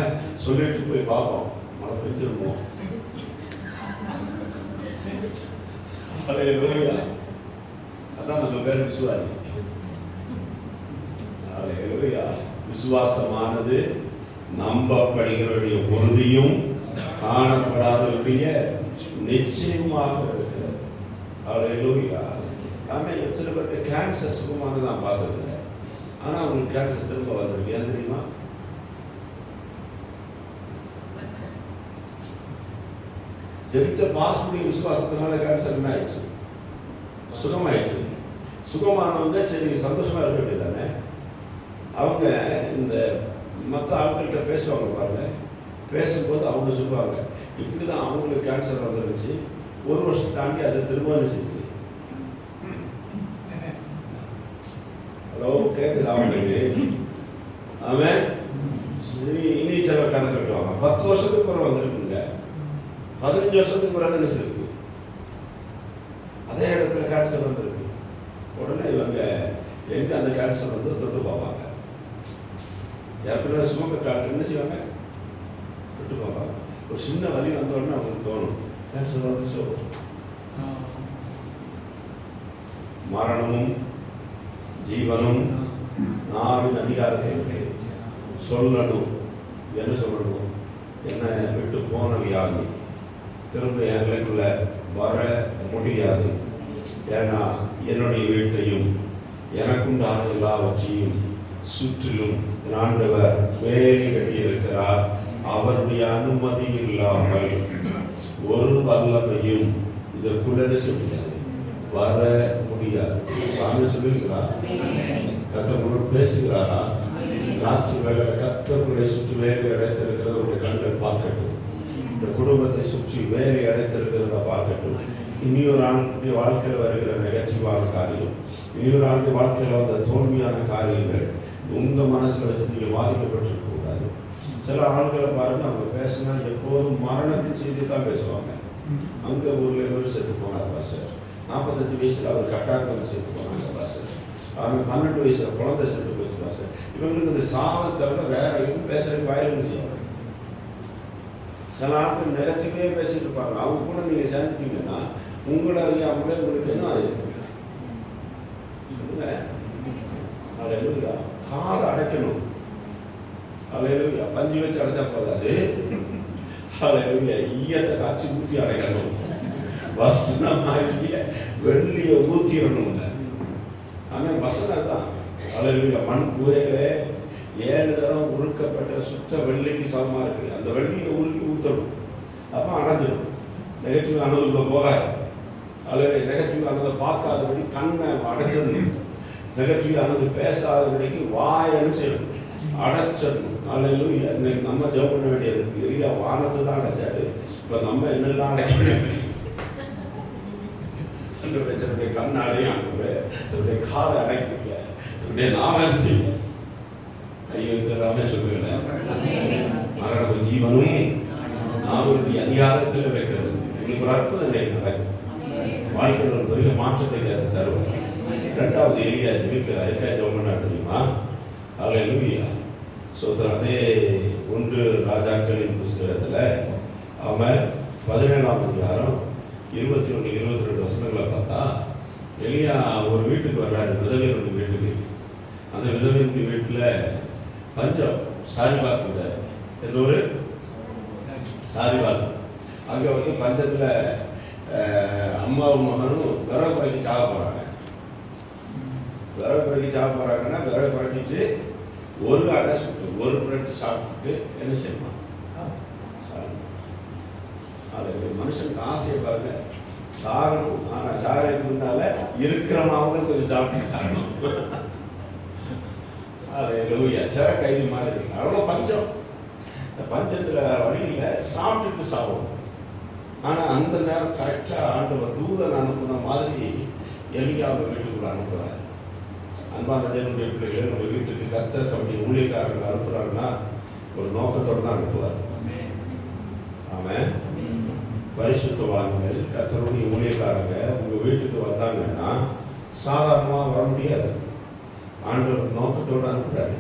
சொல்லிட்டு போய் பார்ப்போம், மழை பெஞ்சிருப்போம். அதான் நம்ம பேர் விசுவாசி. விசுவாசமானது நம்பப்படுகிறவருடைய உறுதியும் காணப்படாதவருடைய நிச்சயமாக இருக்கிறது. அல்லேலூயா. ஆனால் எத்தனை பேருக்கு கேன்சர் சுகமானது நான் பார்த்துருக்கேன், ஆனால் அவங்களுக்கு கேன்சர் திரும்ப வந்துருக்கு. ஏன் தெரியுமா? ஜெயிச்ச பாஸ்புடைய விசுவாசத்தினால கேன்சர் என்ன ஆயிடுச்சு? சுகமாயிடுச்சு. சுகமானவங்க சரி சந்தோஷமா இருக்க வேண்டியதானே. அவங்க இந்த மற்ற ஆட்கள்கிட்ட பேசுவாங்க பாருங்க, பேசும்போது அவங்க சொல்லுவாங்க, இப்படி தான் அவங்களுக்கு கேன்சர் வந்துருந்துச்சு, 1 வருஷம் தாண்டி அதை திரும்ப செஞ்சு. ஹலோ, கேட்குது அவங்களுக்கு? அவன் இனி சில கதை கட்டுவாங்க, 10 வருஷத்துக்கு பிறகு வந்துருக்குங்க, 15 வருஷத்துக்கு பிறகு என்ன இருக்கு, அதே இடத்துல கேன்சர் வந்துருக்கு. உடனே இவங்க எங்க அந்த கேன்சர் வந்து தொட்டு பார்ப்பாங்க. ஏற்கனவே சுமக்க டாக்டர் என்ன செய்வாங்க, தொட்டு பார்ப்பாங்க. ஒரு சின்ன வலி வந்த உடனே அவங்களுக்கு தோணும் கேன்சர் வந்து. மரணமும் ஜீவனும் நாவின் அதிகாரத்தில் இருக்கு. சொல்லணும், என்ன சொல்லணும், என்ன விட்டு போன வியாதி திரும்ப எங்களுக்குள்ள வர முடியாது. ஏன்னா என்னுடைய வீட்டையும் எனக்குண்டான எல்லாவற்றையும் சுற்றிலும் ஆண்டவர் வேலி கட்டியிருக்கிறார். அவருடைய அனுமதி இல்லாமல் ஒரு வல்லமையும் இதற்குள்ள முடியாது, வர முடியாது. சொல்லியிருக்கிறார். கர்த்தர் பேசுகிறாரா? ராத்திரி வேலை கர்த்தருடைய சுற்றி வேலை அடைத்திருக்கிறது உடைய கண்கள் பார்க்கட்டும். இந்த குடும்பத்தை சுற்றி வேலை அடைத்திருக்கிறத பார்க்கட்டும். இனியொரு ஆளுடைய வாழ்க்கையில் வருகிற நெகட்டிவான காரியம், இனியொரு ஆளுடைய வாழ்க்கையில் வந்த தோல்வியான காரியங்கள் உங்கள் மனசில் வச்சு நீங்கள் பாதிக்கப்பட்டிருக்க கூடாது. சில ஆண்களை பாருங்க, அவங்க பேசினா எப்போதும் மரணத்தின் செய்தி தான் பேசுவாங்க. அங்கே ஊரில் இவர் செத்து போனார் பாஸ்டர், 45 வயசில் அவர் கட்டாக்கத்தில் செத்து போனாங்க பாஸ்டர், அவங்க 12 வயசில் குழந்தை செத்து போச்சு பாஸ்டர். இவங்களுக்கு இந்த சாவை தவிர வேற எதுவும் பேசுறதுக்கு வாயிலும் செய்வாங்க. சில ஆட்கள் நெகட்டிவே பேசிட்டு இருப்பாங்க. அவங்க கூட நீங்கள் சேர்ந்துட்டீங்கன்னா உங்களை அறியாமலே உங்களுக்கு என்ன ஆயிடும் சொல்லுங்க. அல்லேலூயா. காதை அடைக்கணும். அல்லேலூயா. பஞ்சு வச்சு அடைச்சா போதாது. அல்லேலூயா. ஈயத்தை காய்ச்சி ஊற்றி அடைக்கணும். வசனமாகிய வெள்ளியை ஊற்றிடணும். ஆனால் வசனம் தான். அல்லேலூயா. மண் கூரையிலே 7 தரம் உருக்கப்பட்ட சுத்த வெள்ளிக்கு சமமாக இருக்குது. அந்த வெள்ளியை உருக்கி ஊற்றணும், அப்போ அடைஞ்சிடும். நெகட்டிவ் ஆனது போகாது. அல்லது நெகட்டிவ் ஆனதை பார்க்காதபடி கண்ணை அடைச்சிடணும். நெகட்டிவ் ஆனது பேசாதபடிக்கு வாயன்னு செய்யணும், அடைச்சிடணும். அல்லேலூயா. இன்னைக்கு நம்ம ஜெபம் பண்ண வேண்டியது, எரியா வானத்தை தான் அடைச்சாரு, இப்போ நம்ம என்னெல்லாம் அடைக்க வேண்டியது. சிலருடைய கண்ணாடையும் சிலருடைய காதை அடைக்கல, சிலருடைய நாமம் செய்ய கை வைத்ததாமே சொல்லுகிறேன். மரணத்தின் ஜீவனும் அவருடைய அதிகாரத்தில் வைக்கிறது. உங்களுக்கு ஒரு அற்புதம் நடக்கும். வாழ்க்கையில் ஒரு பெரிய மாற்றத்தை தருவோம். 2வது எலியா ஜெபிக்கிறார். எதுக்காக ஜெபம் பண்ணார் தெரியுமா? அல்லேலூயா. சோதரன். அதே 1 ராஜாக்களின் புஸ்தகத்தில் அவன் 17ஆம் அதிகாரம் 21, 22 வசனங்களை பார்த்தா, எலியா ஒரு வீட்டுக்கு வர்றாரு, விதவையினுடைய வீட்டுக்கு. அந்த விதவையினுடைய வீட்டில் பஞ்சம், சாரி பார்த்துங்க, எந்த ஒரு சாரிபாத். அங்கே வந்து பஞ்சத்தில் அம்மாவும் மகனும் விறகு குறைக்கி சாக போகிறாங்க. விறகு குறைக்கி சாக போகிறாங்கன்னா விறகு குறைச்சிட்டு ஒரு அடை சுட்டு ஒரு பிரெட் சாப்பிட்டுட்டு என்ன செய்யணும்? அது மனுஷனுக்கு ஆசையை பாருங்க, சாகணும். ஆனால் சாகரைக்கு முன்னால இருக்கிறவங்க கொஞ்சம் சாப்பிட்டு சாகணும். அது லூயா சிற கைது மாதிரி அவ்வளோ பஞ்சம். இந்த பஞ்சத்தில் வழியில் சாப்பிட்டுட்டு சாப்பிடும். ஆனால் அந்த நேரம் கரெக்டாக ஆண்டவர் தூதன் அனுப்புன மாதிரி எலியாவை வீட்டுக்குள்ள அனுப்புகிறார். அன்பான தேவனுடைய பிள்ளைகளை நம்ம வீட்டுக்கு கர்த்தர் தம்முடைய ஊழியக்காரர்கள் அனுப்புகிறாங்கன்னா ஒரு நோக்கத்தோடு தான் அனுப்புவார். ஆமாம். பரிசுத்தவான்கள் கர்த்தருடைய ஊழியக்காரங்க உங்கள் வீட்டுக்கு வந்தாங்கன்னா சாதாரணமாக வர முடியாது. ஆண்டவர் நோக்கத்தோடு அனுப்புகிறாரு.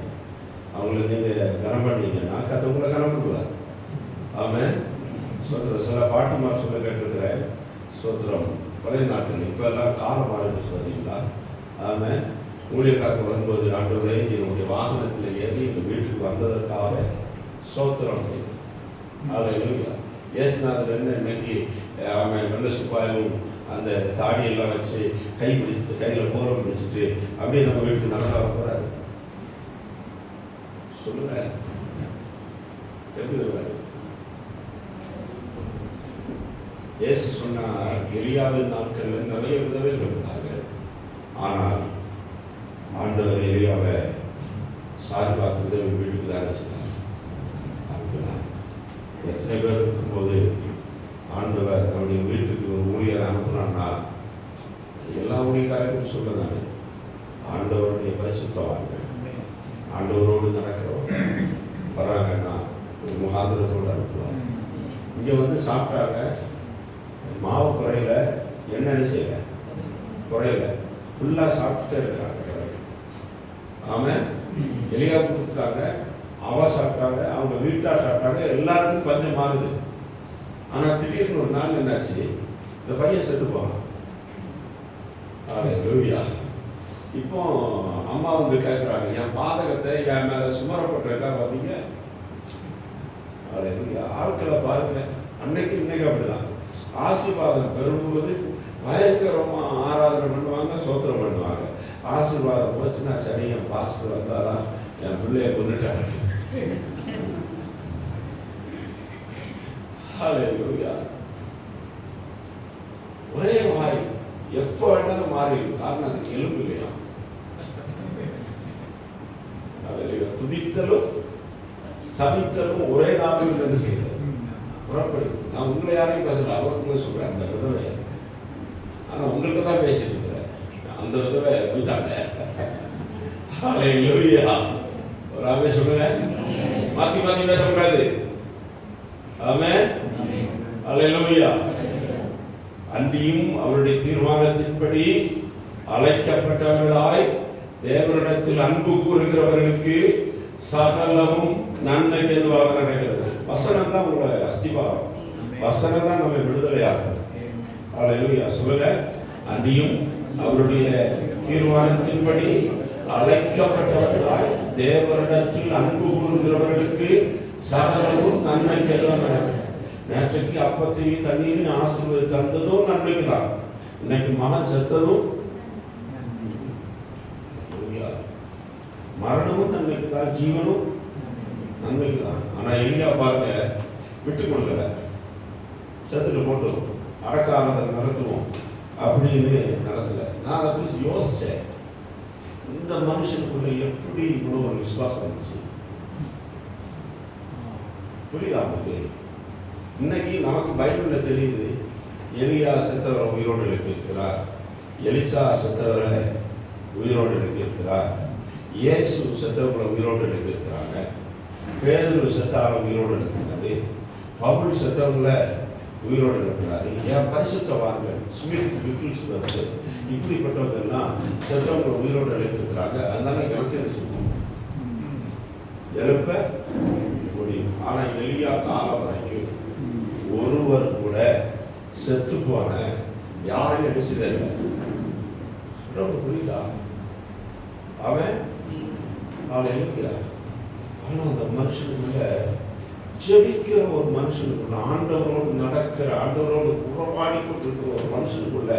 அவங்கள நீங்கள் கனம் பண்ணீங்கன்னா கர்த்தர் உங்களை கனம் பண்ணுவார். ஆமாம். சோத்திரம். சில பாட்டுமார் சொல்ல கேட்டிருக்கிறேன். சோத்திரம். பழைய நாட்கள் இப்போ எல்லாம் காலம் மாறிட்டு சொல்றீங்களா? ஆமாம். ஊழியக்காரர்கள் வரும்போது ஆண்டவரே என்னுடைய வாகனத்தில் ஏறி எங்கள் வீட்டுக்கு வந்ததற்காக சோத்திரம். அல்லேலூயா. இயேசுநாதர் என்ன இன்னைக்கு அவன் வெள்ள சுப்பாயும் அந்த தாடியெல்லாம் வச்சு கையில் கோரம் பிடிச்சிட்டு அப்படியே நம்ம வீட்டுக்கு நல்லா போகிறாரு. சொல்லுங்க, எப்படி வருவாரு? இயேசு சொன்னார், எலியாவின் நாட்களில் நிறைய விதவைகள் இருந்தார்கள். ஆனால் ஆண்டவர் எலியாவை சாரிபாத் விதவை வீட்டுக்கு தான் சொன்னார். எத்தனை பேர் இருக்கும்போது ஆண்டவர் நம்முடைய வீட்டுக்கு ஒரு ஊழியரை அனுப்புனான்னா எல்லா ஊழியக்காரர்களும் சொல்ல நான் ஆண்டவருடைய பரிசுத்தவான்கள் ஆண்டவரோடு நடக்கிறவங்க வராங்கன்னா ஒரு முகாந்திரத்தோடு அனுப்புவார். இங்கே வந்து சாப்பிட்டாங்க, மாவு குறையில, எண்ணெய் செய்யலை, குறையில, ஃபுல்லாக சாப்பிட்டுட்டே இருக்கிறாங்க. ஆமாம். எலியா கொடுத்துட்டாங்க, அவ சாப்பிட்டாங்க, அவங்க வீட்டார் சாப்பிட்டாங்க, எல்லாருக்கும் பஞ்சம் மாறுது. ஆனால் திடீர்னு ஒரு நாள் என்னாச்சு, இந்த பையன் செத்து போனான். இப்போ அம்மா வந்து கேட்குறாங்க, என் பாதகத்தை என் மேலே சுமரப்பட்டிருக்கா பார்த்தீங்க? ஆட்களை பாருங்க, அன்னைக்கு இன்னைக்கு அப்படிதான். ஆசீர்வாதம் பெறும்போது பயங்கரமாக ஆராதனை பண்ணுவாங்க, சோத்திரம் பண்ணுவாங்க. ஆசீர்வாதம் போச்சுன்னா சரி, என் பாஸ்டர் வந்தாலும் என் பிள்ளைய கொண்டுட்டாங்க. ஒரே மாறி எப்போ வேணாலும் மாறி. காரணம் அதுக்கு எலும்பு இல்லையா? துதித்தலும் சபித்தலும் ஒரே நாளில் இருந்து செய்யறது புறப்படு. நான் உங்களை யாரையும் பேசல, அவருக்கு சொல்றேன். அந்த விதவை ஆனா உங்களுக்கு தான் பேசிட்டு இருக்கிறேன். அந்த விதவை போயிட்டாங்க. ஒரு ஆமே சொல்லுங்க, மாத்தி மாத்தி பேசக்கூடாது. ஆமென். அல்லேலூயா. அன்றியும் அவருடைய தீர்மானத்தின்படி அழைக்கப்பட்டவர்களாய் தேவனிடத்தில் அன்பு கூறுகிறவர்களுக்கு சகலமும் நன்மைக்கு எதுவாக நடக்கிறது. வசனம் தான் உங்களை அஸ்திபாரம். வசனம் தான் நம்மை விடுதலையாக்கும். அல்லேலூயா. சொல்லுங்க, அன்றியும் அவருடைய தீர்மானத்தின்படி அழைக்கப்பட்டவர்களாய் தேவனிடத்தில் அன்பு கூறுகிறவர்களுக்கு சகலமும் நன்மைக்கு எதுவாக நடக்கிறது. நேற்றைக்கு அப்பத்தையும் தண்ணீரையும் ஆசீர்வாதம் தந்ததும் நன்மைக்கு தான். இன்னைக்கு மகன் செத்ததும் மரணமும் நன்மைக்கு தான், ஜீவனும் நன்மைக்கு தான். ஆனா எலியா பாருங்க, விட்டு கொடுக்கல. செத்துட்டு போட்டோம், அடக்காரதை நடத்துவோம் அப்படின்னு நடத்தல. நான் அதை குறித்து யோசிச்சேன், இந்த மனுஷனுக்குள்ள எப்படி இவ்வளவு ஒரு விசுவாசம் இருந்துச்சு? புரியுதா உங்களுக்கு? இன்னைக்கு நமக்கு பைபிள்ல தெரியுது, எலியா செத்தவரை உயிரோடு எழுப்பியிருக்கிறார், எலிசா செத்தவரை உயிரோடு எழுப்பியிருக்கிறார், இயேசு செத்தவங்களை உயிரோடு எழுப்பியிருக்கிறாங்க, பேதுரு செத்தாவை உயிரோடு எழுப்பினாரு, பவுல் செத்தவங்களை உயிரோடு எழுப்பினாரு. என் பரிசுத்தவான்கள் ஸ்மித் விக்கில்ஸ் வந்து இப்படிப்பட்டவங்கெல்லாம் செத்தவங்களை உயிரோடு எழுப்பியிருக்கிறாங்க. அதனால எனக்கு என்ன செய்யும்? எழுப்ப முடியும். ஆனால் எலியா காலம் வரைக்கும் ஒருவர் கூட செத்து போன யாரும் என்ன செய்யல. புரியுதா? அவன் எழுதியா. ஆனால் அந்த மனுஷனுக்குள்ள ஜெபிக்கிற ஒரு மனுஷனுக்குள்ள, ஆண்டவரோடு நடக்கிற, ஆண்டவரோடு உறவாடி கொண்டிருக்கிற ஒரு மனுஷனுக்குள்ள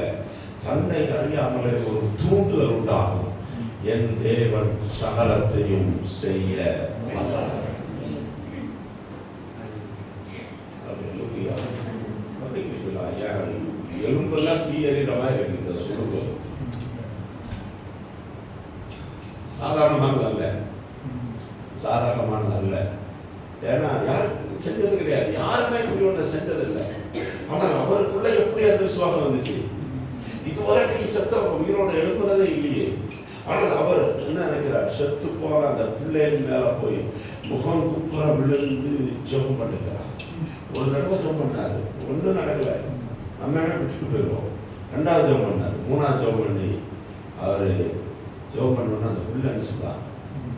தன்னை அறியாமலே ஒரு தூண்டுதல் உண்டாகும். என் தேவன் சகலத்தையும் செய்ய வல்லவர். எலும்பெல்லாம் தீயறிகிற மாதிரி இருக்கு சொல்லும்போது. சாதாரணமானது அல்ல, சாதாரணமானது அல்ல. ஏன்னா யார் செஞ்சது கிடையாது, யாருமே இப்படி ஒன்று செஞ்சதில்லை. ஆனால் அவருக்குள்ள எப்படி அந்த விசுவாசம் வந்துச்சு? இதுவரைக்கும் செத்தவங்க உயிரோட எழுப்புனதே இல்லையே. ஆனால் அவர் என்ன நினைக்கிறார்? செத்து போன அந்த பிள்ளைகள் மேல போய் முகம் குப்புற விழுந்து ஜெபம் பண்ணுகிறார். ஒரு தடவை ஜெபம் பண்ணாரு, ஒன்றும் நடக்கல, நம்ம என்ன விட்டுட்டு போயிடுவோம். ரெண்டாவது ஜெபம் பண்ணார், மூணாவது ஜெபம் பண்ணி அவர் ஜெபம் பண்ணோன்னா அந்த பிள்ளை அனுப்பிச்சுதான்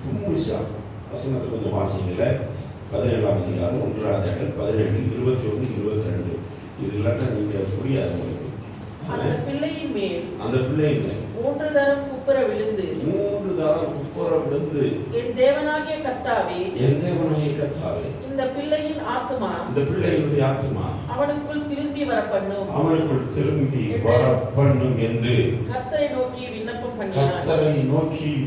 தும்மிச்சான். வசனத்தை கொஞ்சம் வாசிக்கல. 17ஆம் அதிகாரம் 1 17, 21, 22. இது இல்லாட்டா நீங்க புரியாது உங்களுக்கு. அந்த பிள்ளையின் மேல் 3 தரம் குப்புற விழுந்து என் தேவனாகிய கர்த்தாவே, இந்த பிள்ளையின் ஆத்துமா அவனுக்குள் திரும்பி வரப்பண்ணும் என்று கர்த்தரை நோக்கி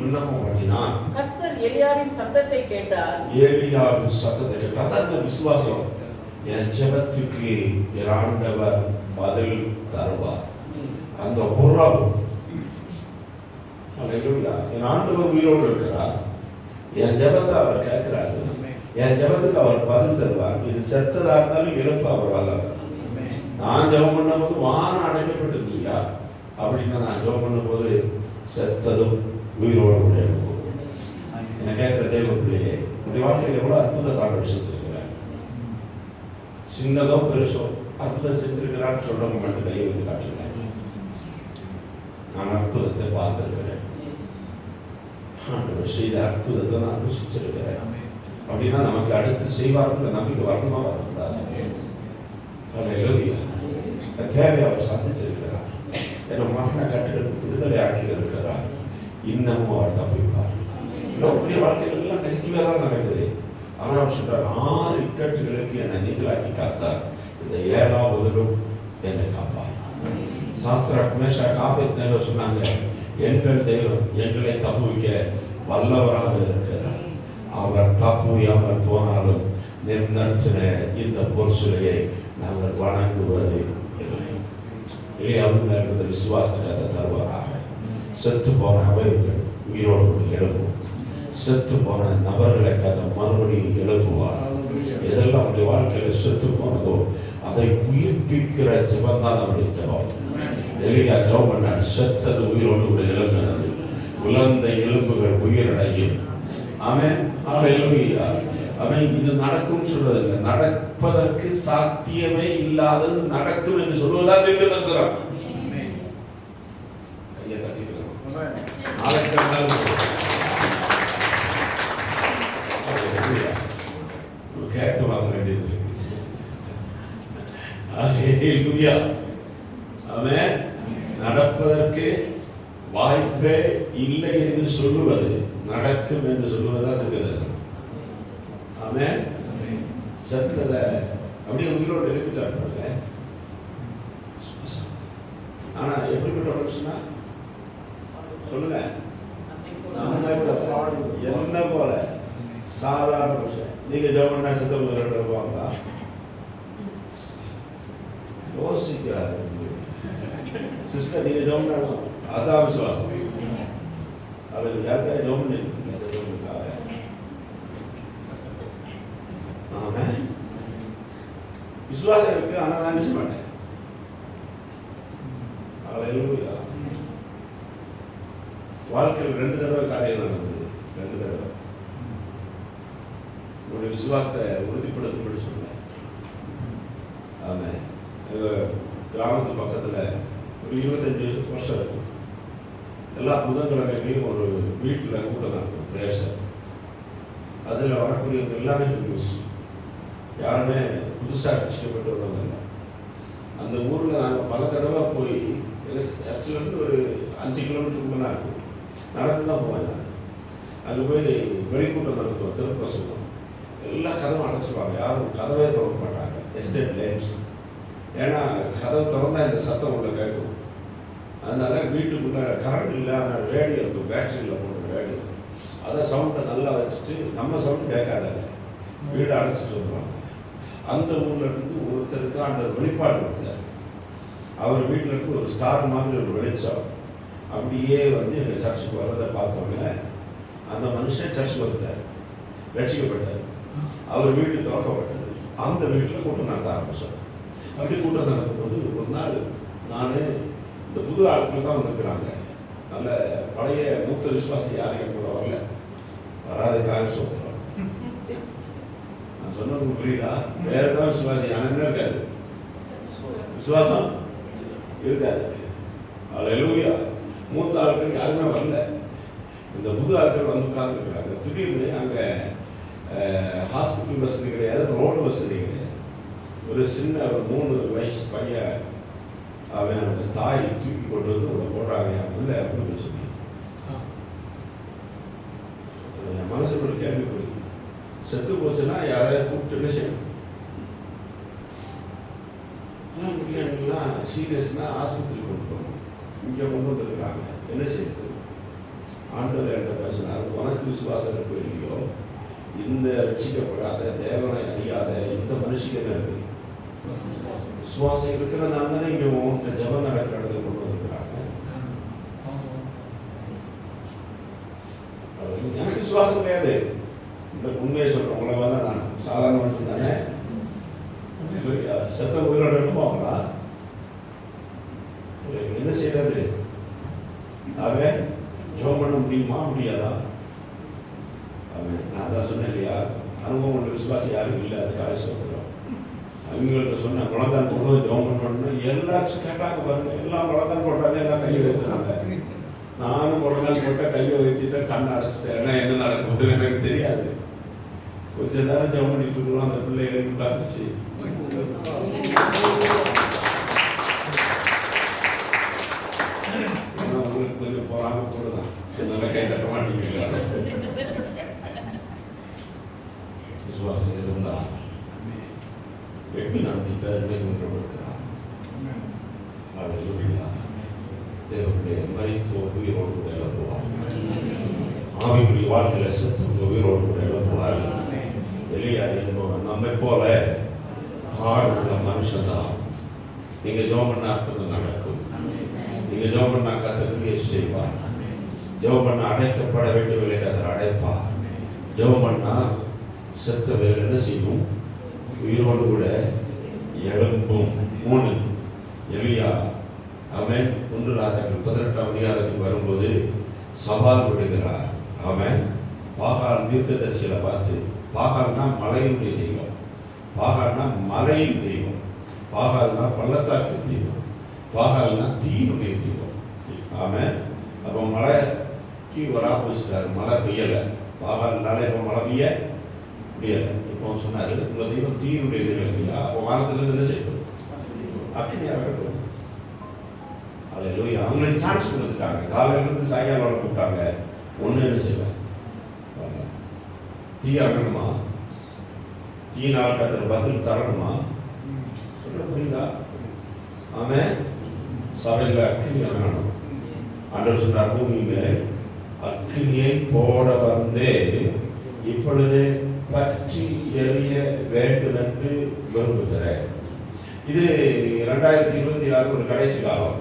விண்ணப்பம் பண்ணினான். கர்த்தர் எலியாவின் சத்தத்தை கேட்டார். அதான் விசுவாசம். என் ஜெபத்துக்கு என் ஆண்டவர் பதில் தருவார். அந்த உறவு, என் ஆண்டவர் உயிரோடு இருக்கிறார். என் ஜெபத்தை அவர் கேட்கிறாரு, என் ஜெபத்துக்கு அவர் பதில் தருவார். இது செத்ததா இருந்தாலும் எழுப்ப அவர் வல்லவர். நான் ஜெபம் பண்ணும் போது வானம் அடைக்கப்பட்டது இல்லையா? அப்படின்னா நான் ஜெபம் பண்ணும் போது செத்ததும் உயிரோடு கூட எழுப்பும். என்ன கேட்கிற தேவ பிள்ளையே, உடைய வாழ்க்கையில் எவ்வளவு அற்புதத்தான விஷயம் செஞ்சிருக்கிறேன். சின்னதோ பெருசோ அற்புதம் செஞ்சிருக்கிறான்னு சொல்றவங்க மட்டும் கை வைத்து காட்டுகிறேன். நான் அற்புதத்தை பார்த்திருக்கிறேன். ஆண்டவர் செய்த அற்புதத்தை நான் ருசிச்சிருக்கிறேன். அப்படின்னா நமக்கு அடுத்து செய்வார்கள் நம்பிக்கை வரணுமா வரக்கூடாது? தேவை அவர் சந்திச்சிருக்கிறார். என் மகனை கட்டிடத்துக்கு விடுதலை ஆக்கி இருக்கிறார். இன்னமும் அவர் தப்பிப்பார். என்னுடைய வாழ்க்கைகள் எல்லாம் நெகட்டிவா தான் நடக்குது. ஆனால் அவர் சொல்றார், 6 இக்கட்டுகளுக்கு என்னை நீங்களாக்கி காத்தார், இந்த 7ஆவதிலும் என்னை காப்பார். சாத்ராக், மேஷாக், ஆபேத்நேகோ சொன்னாங்க, எங்கள் தெய்வம் எங்களை தப்புவிக்க வல்லவராக இருக்கிறார். அவர் தப்புவியாமல் போனாலும் நிறுத்தின இந்த பொருசுலையை நாங்கள் வணங்குவது இல்லை. எலியாவின் இருந்த விசுவாசத்தை தருவாராக. செத்து போன அவைகள் உயிரோடு எழுப்பும். செத்து போன நபர்களை கதை மறுபடியும் எழுப்புவார். எதெல்லாம் அவருடைய வாழ்க்கையில செத்து போனதோ அதை உயிர்ப்பிக்கிற ஜெபம் தான் நம்முடைய ஜெபம். எலியா ஜெபம் பண்ணார், செத்தது உயிரோடு கூட எழுந்தது, உலர்ந்த எலும்புகள் உயிரடையும். ஆமென், ஹல்லேலூயா. அவன் இது நடக்கும் சொல்வதில்லை, நடப்பதற்கு சாத்தியமே இல்லாதது நடக்கும் என்று சொல்வதுதான் தீர்க்கதரிசனம். கையை தட்டிக்கலாம். கேட்டு வாங்க வேண்டியது இருக்கு. ஆமென். நடப்பதற்கு வாய்ப்பே இல்லை என்று சொல்லுவது நடக்கும் என்று சொல்லுவதுதான் தீர்க்கதரிசனம். ஆமென். சத்தல அப்படியே உயிரோடு எழுப்பிட்டாங்க. ஆனா எப்படிப்பட்ட மனுஷனா சொல்லுங்க, என்ன போல சாதாரண மனுஷன். நீங்க ஜெபம்னா செத்தவங்க வருவாங்க, யோசிக்கிறாரு. சிஸ்டர் நீங்க ஜெபம்னா அதான் விசுவாசம். அவருக்கு யாருக்கா ஜெபம் பண்ணிருக்கீங்க? விசுவாசம் இருக்கு, ஆனா நான் நினைச்ச மாட்டேன். ஹல்லேலூயா. வாழ்க்கையில் 2 தடவை காரியம் நடந்தது. 2 தடவை உங்களுடைய விசுவாசத்தை உறுதிப்படுத்தும்படி சொன்னேன். ஆமாம், எங்கள் கிராமத்து பக்கத்தில் ஒரு 25 வருஷம் இருக்கும். எல்லா புதன்கிழமையும் ஒரு வீட்டில் கூட்டம் நடக்கும், பிரேசர். அதில் வரக்கூடியவங்க எல்லாமே ஹிந்துஸ், யாருமே புதுசாக ரட்சிக்கப்பட்டு வந்தவங்க இல்லை. அந்த ஊரில் நாங்கள் பல தடவை போய், ஆக்சுவலி ஒரு 5 கிலோமீட்டருக்குள்ள தான் இருக்கும், நடந்து தான் போவேன். நான் அங்கே போய் வெளிக்கூட்டம் நடத்துவோம், திருப்பிரசங்கம். எல்லா கதவும் அடைச்சிடுவாங்க, யாரும் கதவே திறக்க மாட்டாங்க. எஸ்டேட் லைன்ஸ், ஏன்னா கதவு திறந்தா இந்த சத்தம் உள்ள கேட்கும். அதனால வீட்டுக்குள்ளே கரண்ட் இல்லை, ஆனால் ரேடியோ இருக்கும், பேட்டரியில் போடுற ரேடியோ, அதை சவுண்டை நல்லா வச்சுட்டு நம்ம சவுண்டு கேட்காதாங்க வீடு அடைச்சிட்டு வருவாங்க. அந்த ஊரில் இருந்து ஒருத்தருக்கு அந்த வெளிப்பாடு கொடுத்தார். அவர் வீட்டில் இருந்து ஒரு ஸ்டார் மாதிரி ஒரு வெளிச்சம் அப்படியே வந்து எங்கள் சர்ச்சுக்கு வர்றதை பார்த்தோன்னே அந்த மனுஷன் சர்ச்சுக்கு வந்துட்டார், ரட்சிக்கப்பட்டார். அவர் வீட்டு திறக்கப்பட்டது. அந்த வீட்டில் கூட்டம் நடத்த ஆரம்பித்தோம். அப்படி கூட்டம் நடக்கும்போது ஒரு நாள் நான் இந்த புது ஆட்கள் தான் வந்துருக்குறாங்க, நல்ல பழைய மூத்த விசுவாசி யாரும் என் கூட வரல, வராதுக்காக சொல்கிறோம். நான் சொன்னது புரியுதா? வேற தான் விசுவாசி ஆனால் என்ன இருக்காது, விசுவாசம் இருக்காது. அல்லேலூயா. மூத்த ஆட்கள் யாருமே வரல, இந்த புது ஆட்கள் வந்து உட்கார்ந்துருக்குறாங்க. திடீர்னு அங்கே ஹாஸ்பிட்டல் வசதி கிடையாது, ரோடு வசதி கிடையாது. ஒரு சின்ன ஒரு 3 வயசு பையன், அவன் அந்த தாய் தூக்கி கொண்டு வந்து உள்ள போடுறாங்க, என் பிள்ளை இறந்து போச்சு. என் மனசுக்கு ஒரு கேள்விக்குறி, செத்து போச்சுன்னா யாரையாவது கூப்பிட்டு என்ன செய்யணும்? முடியாதுன்னா சீரியஸ்னா ஆஸ்பத்திரி கொண்டு போகணும். இங்கே கொண்டு வந்துருக்குறாங்க, என்ன செய்யுது? ஆண்டவர் என்ற பேசினார், உனக்கு விசுவாசம் இருக்கு இல்லையோ, இந்த ரட்சிக்கப்படாத தேவனை அறியாத இந்த மனுஷிக்கு என்ன இருக்கு? விசுவாசம் இருக்கிறதுனால தானே இங்கே உங்க ஜபம் நடக்கிற இடத்துல கொண்டு வந்துருக்குறாங்க. எனக்கு விசுவாசம் கிடையாது, இந்த உண்மையை சொல்கிறேன். உங்களை வந்து நான் சாதாரண மனுஷன் தானே, செத்த உயிரோட இருப்பாங்களா? என்ன செய்யறது? அவன் ஜோம் பண்ண முடியுமா முடியாதா? அவன் நான் தான் சொன்னேன் இல்லையா, அனுபவம் உள்ள விசுவாசம் யாரும் இல்லை, அதுக்காக சொல்கிறோம். அவங்கள்ட்ட சொன்ன முழந்தான் போடுறது ஜோம் பண்ணணும்னு எல்லாரும் கேட்டாங்க பாருங்க, எல்லாம் முழந்தான் போட்டாங்க, எல்லாம் கையை வைத்துறாங்க. நானும் முழங்கால் போட்டால் கையை வைத்துட்டேன், கண்ணை அடைச்சிட்டேன். ஏன்னா என்ன நடக்கும்போது எனக்கு தெரியாது. கொஞ்ச நேரம் ஜோம் பண்ணிட்டு இருக்கணும், அந்த பிள்ளைகளுக்கு உட்காந்துச்சு. உங்களுக்கு கொஞ்சம் போறாங்க போடுதான், நல்லா கை தட்ட மாட்டீங்களா? விசுவாசம் இருந்தா வெற்றி நம்பிக்கை இருக்கிறார். தேவனுடைய மரித்தோர் உயிரோடு கூட எழுப்புவார், ஆவிக்குரிய வாழ்க்கையில செத்து உயிரோடு கூட எழுப்புவார். எலியா என்பவன் நம்மை போல ஆடுள்ள மனுஷன்தான். நீங்க ஜெபம் பண்ண அற்புதம் நடக்கும், நீங்க ஜெபம் பண்ணா கர்த்தர் கிரியை செய்வார். ஜெபம் பண்ண அடைக்கப்பட வேண்டியவர்களை கர்த்தர் அடைப்பார். ஜெபம் பண்ணா செத்த வேலை என்ன செய்யும்? உயிரோடு கூட எழும்பும். 3 எலியா அவன் 1 ராஜாக்கள் 18ஆம் அதிகாரத்துக்கு வரும்போது சவால் விடுகிறார். அவன் பாகால் தீர்க்கதரிசியில பார்த்து, பாகால்னா மலையினுடைய தெய்வம், பாகால்னா மலையின் தெய்வம், பாகால்னா பள்ளத்தாக்கு தெய்வம், பாகால்னா தீனுடைய தெய்வம். அவன் அப்போ மழைக்கு ஒரு ஆப்போசிட்டார், மழை பெய்யலை. பாகால்னால இப்போ மழை பெய்ய முடியலை. இப்போ சொன்னார், உங்கள் தெய்வம் தீனுடைய தெய்வம் இல்லையா, அப்போ வானத்திலிருந்து என்ன செய்யணும்? அக்கினி இறக்கட்டும். அல்லேலூயா. அவங்களுக்கு சான்ஸ் கொடுத்துட்டாங்க, காலையிலிருந்து சாயங்காலம் கூப்பிட்டாங்க. ஒன்று என்ன செய்வேன்? தீ இறக்கணுமா? தீனால் கர்த்தர் பதில் தரணுமா? சொல்ல புரியுதா? ஆமென். சபையில் அக்கினி இறங்கணும். ஆண்டவர் சொன்னார், பூமியிலே அக்கினியை போட வந்தே இப்பொழுது பற்றி எறிய வேண்டும் என்று விரும்புகிறேன். இது 2026 ஒரு கடைசி காலம்.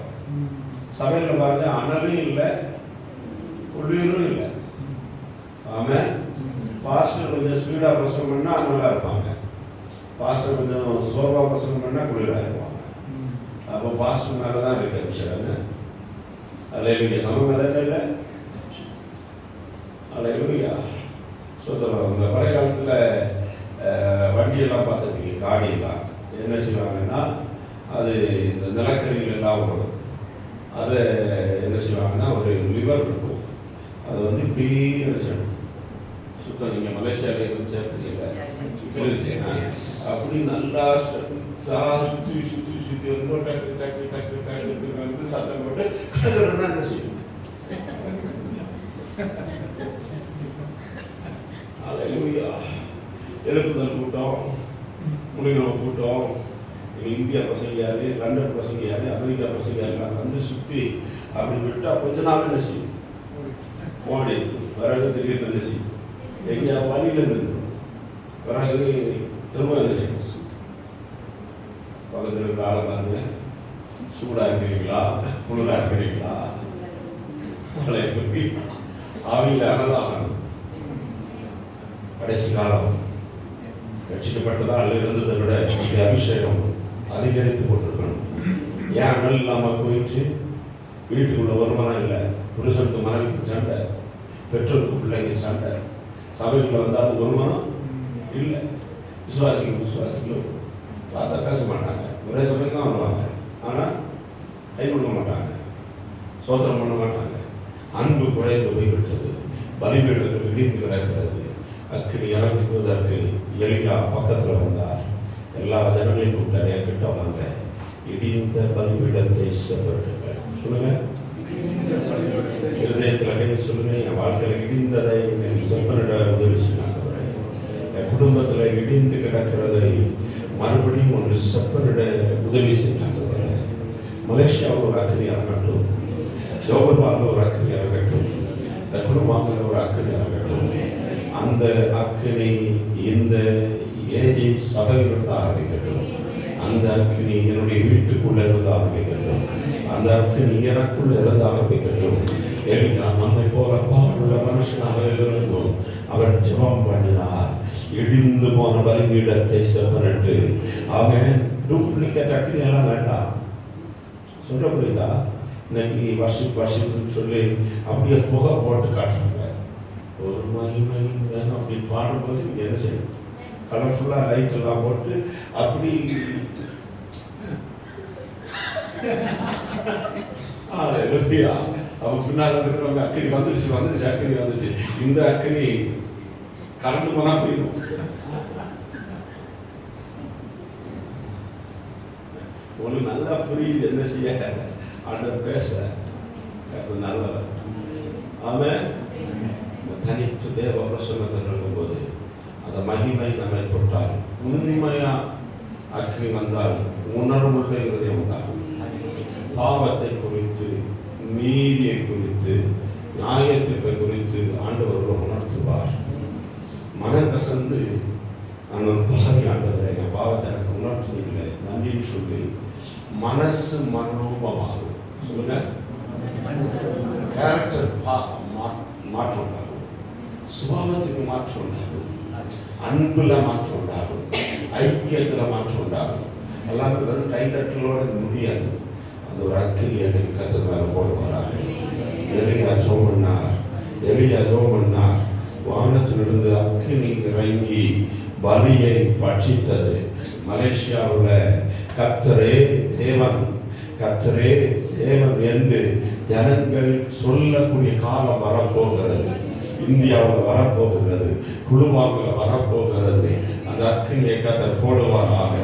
சபையில் பாருங்க, அனலும் இல்லை, குளிரும் இல்லை. ஆமென். பாஸ்டர் கொஞ்சம் ஸ்பீடாக பிரசங்கம் பண்ணா நல்லா இருப்பாங்க, பாஸ்டர் கொஞ்சம் சோர்வாக பிரசங்கம் பண்ணா குளிராக இருப்பாங்க. அப்போ பாஸ்டர் மேலே தான் இருக்க விஷயம். அல்லேலூயா. நம்ம மேலே இல்லை. அல்லேலூயா. சுத்தம். இந்த பழைய காலத்தில் வண்டியெல்லாம் பார்த்துருப்பீங்க, காடியெல்லாம் என்ன செய்வாங்கன்னா, அது இந்த நிலக்கரிகள் எல்லாம் வரும். அதை என்ன செய்வாங்கன்னா, ஒரு லிவர் இருக்கும், அது வந்து இப்படி என்ன செய்யணும், சுத்தம். நீங்கள் மலேசியாவில் இருந்து சேர்த்துக்கல, அப்படி நல்லா சுற்றி சுற்றி சுற்றி வந்து டக்கு டக்கு டக்கு டக்கு வந்து சத்தம் போட்டு என்ன செய்யணும். அல்லேலூயா. எழுப்புதல் கூட்டம், முனிகிறவ கூட்டம், இந்தியா பசங்க யாரு, லண்டன் பசங்க யாரு, அமெரிக்கா பசங்க யாருலாம் வந்து சுற்றி அப்படி விட்டா கொஞ்ச நாள் என்ன செய்யும், ஓடி பிறகு திடீர்னு என்ன செய்யும், எங்கேயா வழியில் இருந்து பிறகு திரும்ப என்ன செய்யும், பக்கத்தில் இருக்கிற ஆளை பாருங்க, சூடாக இருக்கிறீங்களா குளிராக இருக்கிறீங்களா, ஆவியில் அனலாகணும். கடைசி காலம் ரட்சிக்கப்பட்டதால் இருந்ததை விட இந்த அபிஷேகம் அதிகரித்து போட்டிருக்கணும். ஏன் அனல் இல்லாமல் போயிடுச்சு, வீட்டுக்குள்ள வருமானம் இல்லை, புருஷனுக்கு மனைவிக்கு சண்டை, பெற்றோருக்கு பிள்ளைக்கு சண்டை, சபைக்குள்ள வந்தாலும் வருமானம் இல்லை, விசுவாசிகளும் பார்த்தா பேச மாட்டாங்க, ஒரே சபைக்கு தான் வருவாங்க, ஆனால் கை கொடுக்க மாட்டாங்க, சோத்திரம் பண்ண மாட்டாங்க, அன்பு குறைந்து போய்விட்டது, பலிபீடங்கள் இடிந்து கிடக்கிறது. அக்கினி இறங்குவதற்கு எலியா பக்கத்தில் வந்தார், எல்லா ஜனங்களையும் கூப்பிட்டாரு, என் கிட்ட வாங்க, இடிந்த பலிபீடத்தை செப்பட்டுங்க சொல்லுங்க, இருதயத்தில் சொல்லுங்க, என் வாழ்க்கையில் இடிந்ததை செப்பனிட உதவி செய்யணும், என் குடும்பத்தில் இடிந்து கிடக்கிறதை மறுபடியும் ஒன்று செப்பனிட உதவி செய்யணும். மலேசியாவில் ஒரு அக்கினி இறங்கட்டும், ஜோகர்பாவில் ஒரு அக்கினி இறங்கட்டும், இந்த குடும்பத்தில் ஒரு அக்கினி இறங்கட்டும். அந்த அக்கினி இந்த ஏஜி சபையிலிருந்து ஆரம்பிக்கட்டும், அந்த அக்கினி என்னுடைய வீட்டுக்குள்ள இருந்து ஆரம்பிக்கட்டும், அந்த அக்கினி எனக்குள்ள இருந்து ஆரம்பிக்கட்டும். எலியா நம்மை போல பாடுள்ள மனுஷனாக இருந்தும் அவன் ஜெபம் பண்ணினார், இடிந்து போன பலிபீடத்தை செப்பனிட்டு. அவன் டூப்ளிகேட் அக்கினி எல்லாம் வேண்டாம் சொல்ல புரியுதா? இன்னைக்கு வசிப்புன்னு சொல்லி அப்படியே புகை போட்டு காட்டுறாங்க. ஒரு மகிமை வேணும் அப்படின்னு பாடும்போது இங்கே என்ன செய்யணும், கலர்ஃபுல்லாக லைட் எல்லாம் போட்டு அப்படி எப்படியா அவன் பின்னால் இருக்கிறவங்க அக்கினி வந்துருச்சு அக்கினி வந்துருச்சு, இந்த அக்கினி கலந்து போனா போயிடும். உங்களுக்கு நல்லா புரியுது என்ன செய்ய ஆண்டவர் பேச நல்லவர். ஆமென். தனித்து தேவ பிரசன்னத்தில் இருக்கும்போது அந்த மகிமை நம்மை தொட்டால், உண்மையா அக்கினி வந்தால் உணர்வுள்ள இருதயம் உண்டாகும். பாவத்தை குறித்து, நீதியை குறித்து, நியாயத்தை குறித்து ஆண்டவர் உணர்த்துவார். மனம் கசந்து நான் ஒரு பாவி ஆண்டவரை, என் பாவத்தை எனக்கு உணர்த்துவதில்லை நன்றின்னு சொல்லி மனசு மனோபமாகும். சொல்லுங்க, கேரக்டர் மாற்றம் உண்டாகும், சுபாவத்துக்கு மாற்றம் உண்டாகும், அன்புல மாற்றம் உண்டாகும், ஐக்கியத்துல மாற்றம் உண்டாகும். எல்லாமே வெறும் கைதட்டலோட முடியாது. அந்த ஒரு அக்கினி எனக்கு கத்தது மேல போடுவாராக. எலியா ஜெபம் பண்ணார், வானத்திலிருந்து அக்கினி இறங்கி பலியை பட்சித்தது. மலேசியாவில் கர்த்தரே தேவன் என்று ஜனங்கள் சொல்லக்கூடிய காலம் வரப்போகிறது. இந்தியாவில் வரப்போகிறது, குழுவாவில் வரப்போகிறது. அந்த அக்கினியை கர்த்தர் போடுவாராக.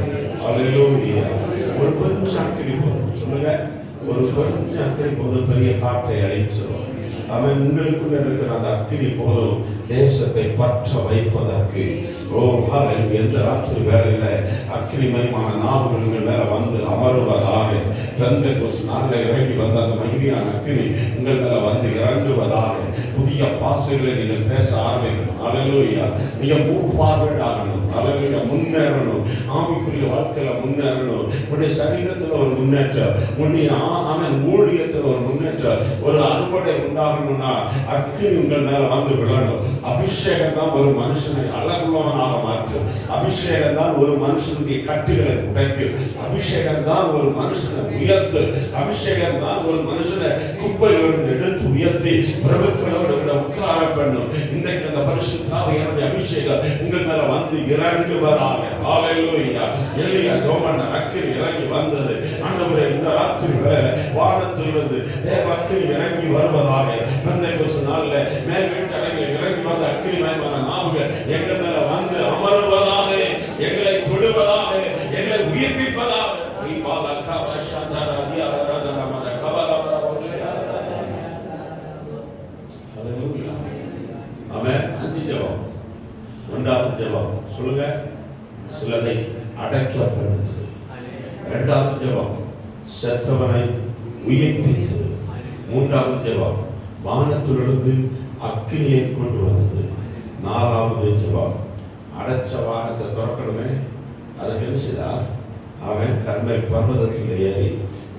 அல்லேலூயா. ஒரு கொஞ்சம் அக்கினி போதும் சொல்லுங்க, ஒரு கொஞ்சம் அக்கினி போதும் பெரிய காற்றை அழிச்சிடும். அவன் உங்களுக்குள்ள இருக்கிற அந்த அக்கினி போதும் தேசத்தை பற்ற வைப்பதற்கு. எந்த ராத்திரி வேளையில அக்கினிமயமான நாவுகள் உங்கள் மேல வந்து அமருவதாக. பெந்தெகோஸ்து நாளில் இறங்கி வந்த அந்த மகிமையான அக்கினி உங்கள் மேல வந்து இறங்குவதாக. புதிய பாசைகளை நீங்கள் பேச ஆரம்பிக்கணும். அல்லேலூயா. நீங்க மூவ் ஃபார்வர்ட் ஆகணும். அல்லேலூயா. முன்னேறணும், ஆவிக்குரிய வாழ்க்கையில முன்னேறணும். உங்களுடைய சரீரத்தில் ஒரு முன்னேற்றம், உங்களுடைய ஊழியத்தில் ஒரு முன்னேற்றம், ஒரு அறுவடை உண்டாகணும்னா அக்கினி உங்கள் மேல வந்து விழணும். அபிஷேகம் தான் ஒரு மனுஷனை அழகுள்ளவனாக மாற்றும். அபிஷேகம் தான் ஒரு மனுஷனுடைய கட்டுகளை உடைக்கும். அபிஷேகம் தான் ஒரு மனுஷனை உயர்த்து. அபிஷேகம் தான் ஒரு மனுஷனை குப்பையோடு எடுத்து உயர்த்தி பிரபுக்களோடு உட்கார பண்ணும். இன்றைக்கு அந்த பரிசுத்த ஆவியானவருடைய அபிஷேகம் உங்கள் மேல வந்து இறங்குவதாக. ஹல்லேலூயா. எலியா ஜெபம் அக்கினி இறங்கி வந்தது. ஆண்டவரே, இந்த ராத்திரி வேளையில வானத்தில் வந்து தேவ அக்கினி இறங்கி வருவதாக. பெந்தெகோஸ்து நாளில் மேல் வீட்டறையில் இறங்கி வந்த அக்கினிமயமான நாவுகள் எங்கள் மேல வந்து அமருவதாக, எங்களை தொடுவதாக, எங்களை உயிர்ப்பிப்பதாக. ஆமென். 5 ஜெபம். 1வது ஜெபம் சொல்லுங்க, சிலதை அடக்க பண்ணுது. இரண்டாவது ஜெபம் செத்தவனை உயிர்ப்பித்தது. மூன்றாவது ஜெபம் வானத்திலிருந்து அக்கினியை கொண்டு வந்தது. நாலாவது ஜெபம் அடைச்ச வானத்தை திறக்கணுமே, அதுக்கு என்ன செய்தார்? அவன் கர்மேல் பர்வதத்தில் ஏறி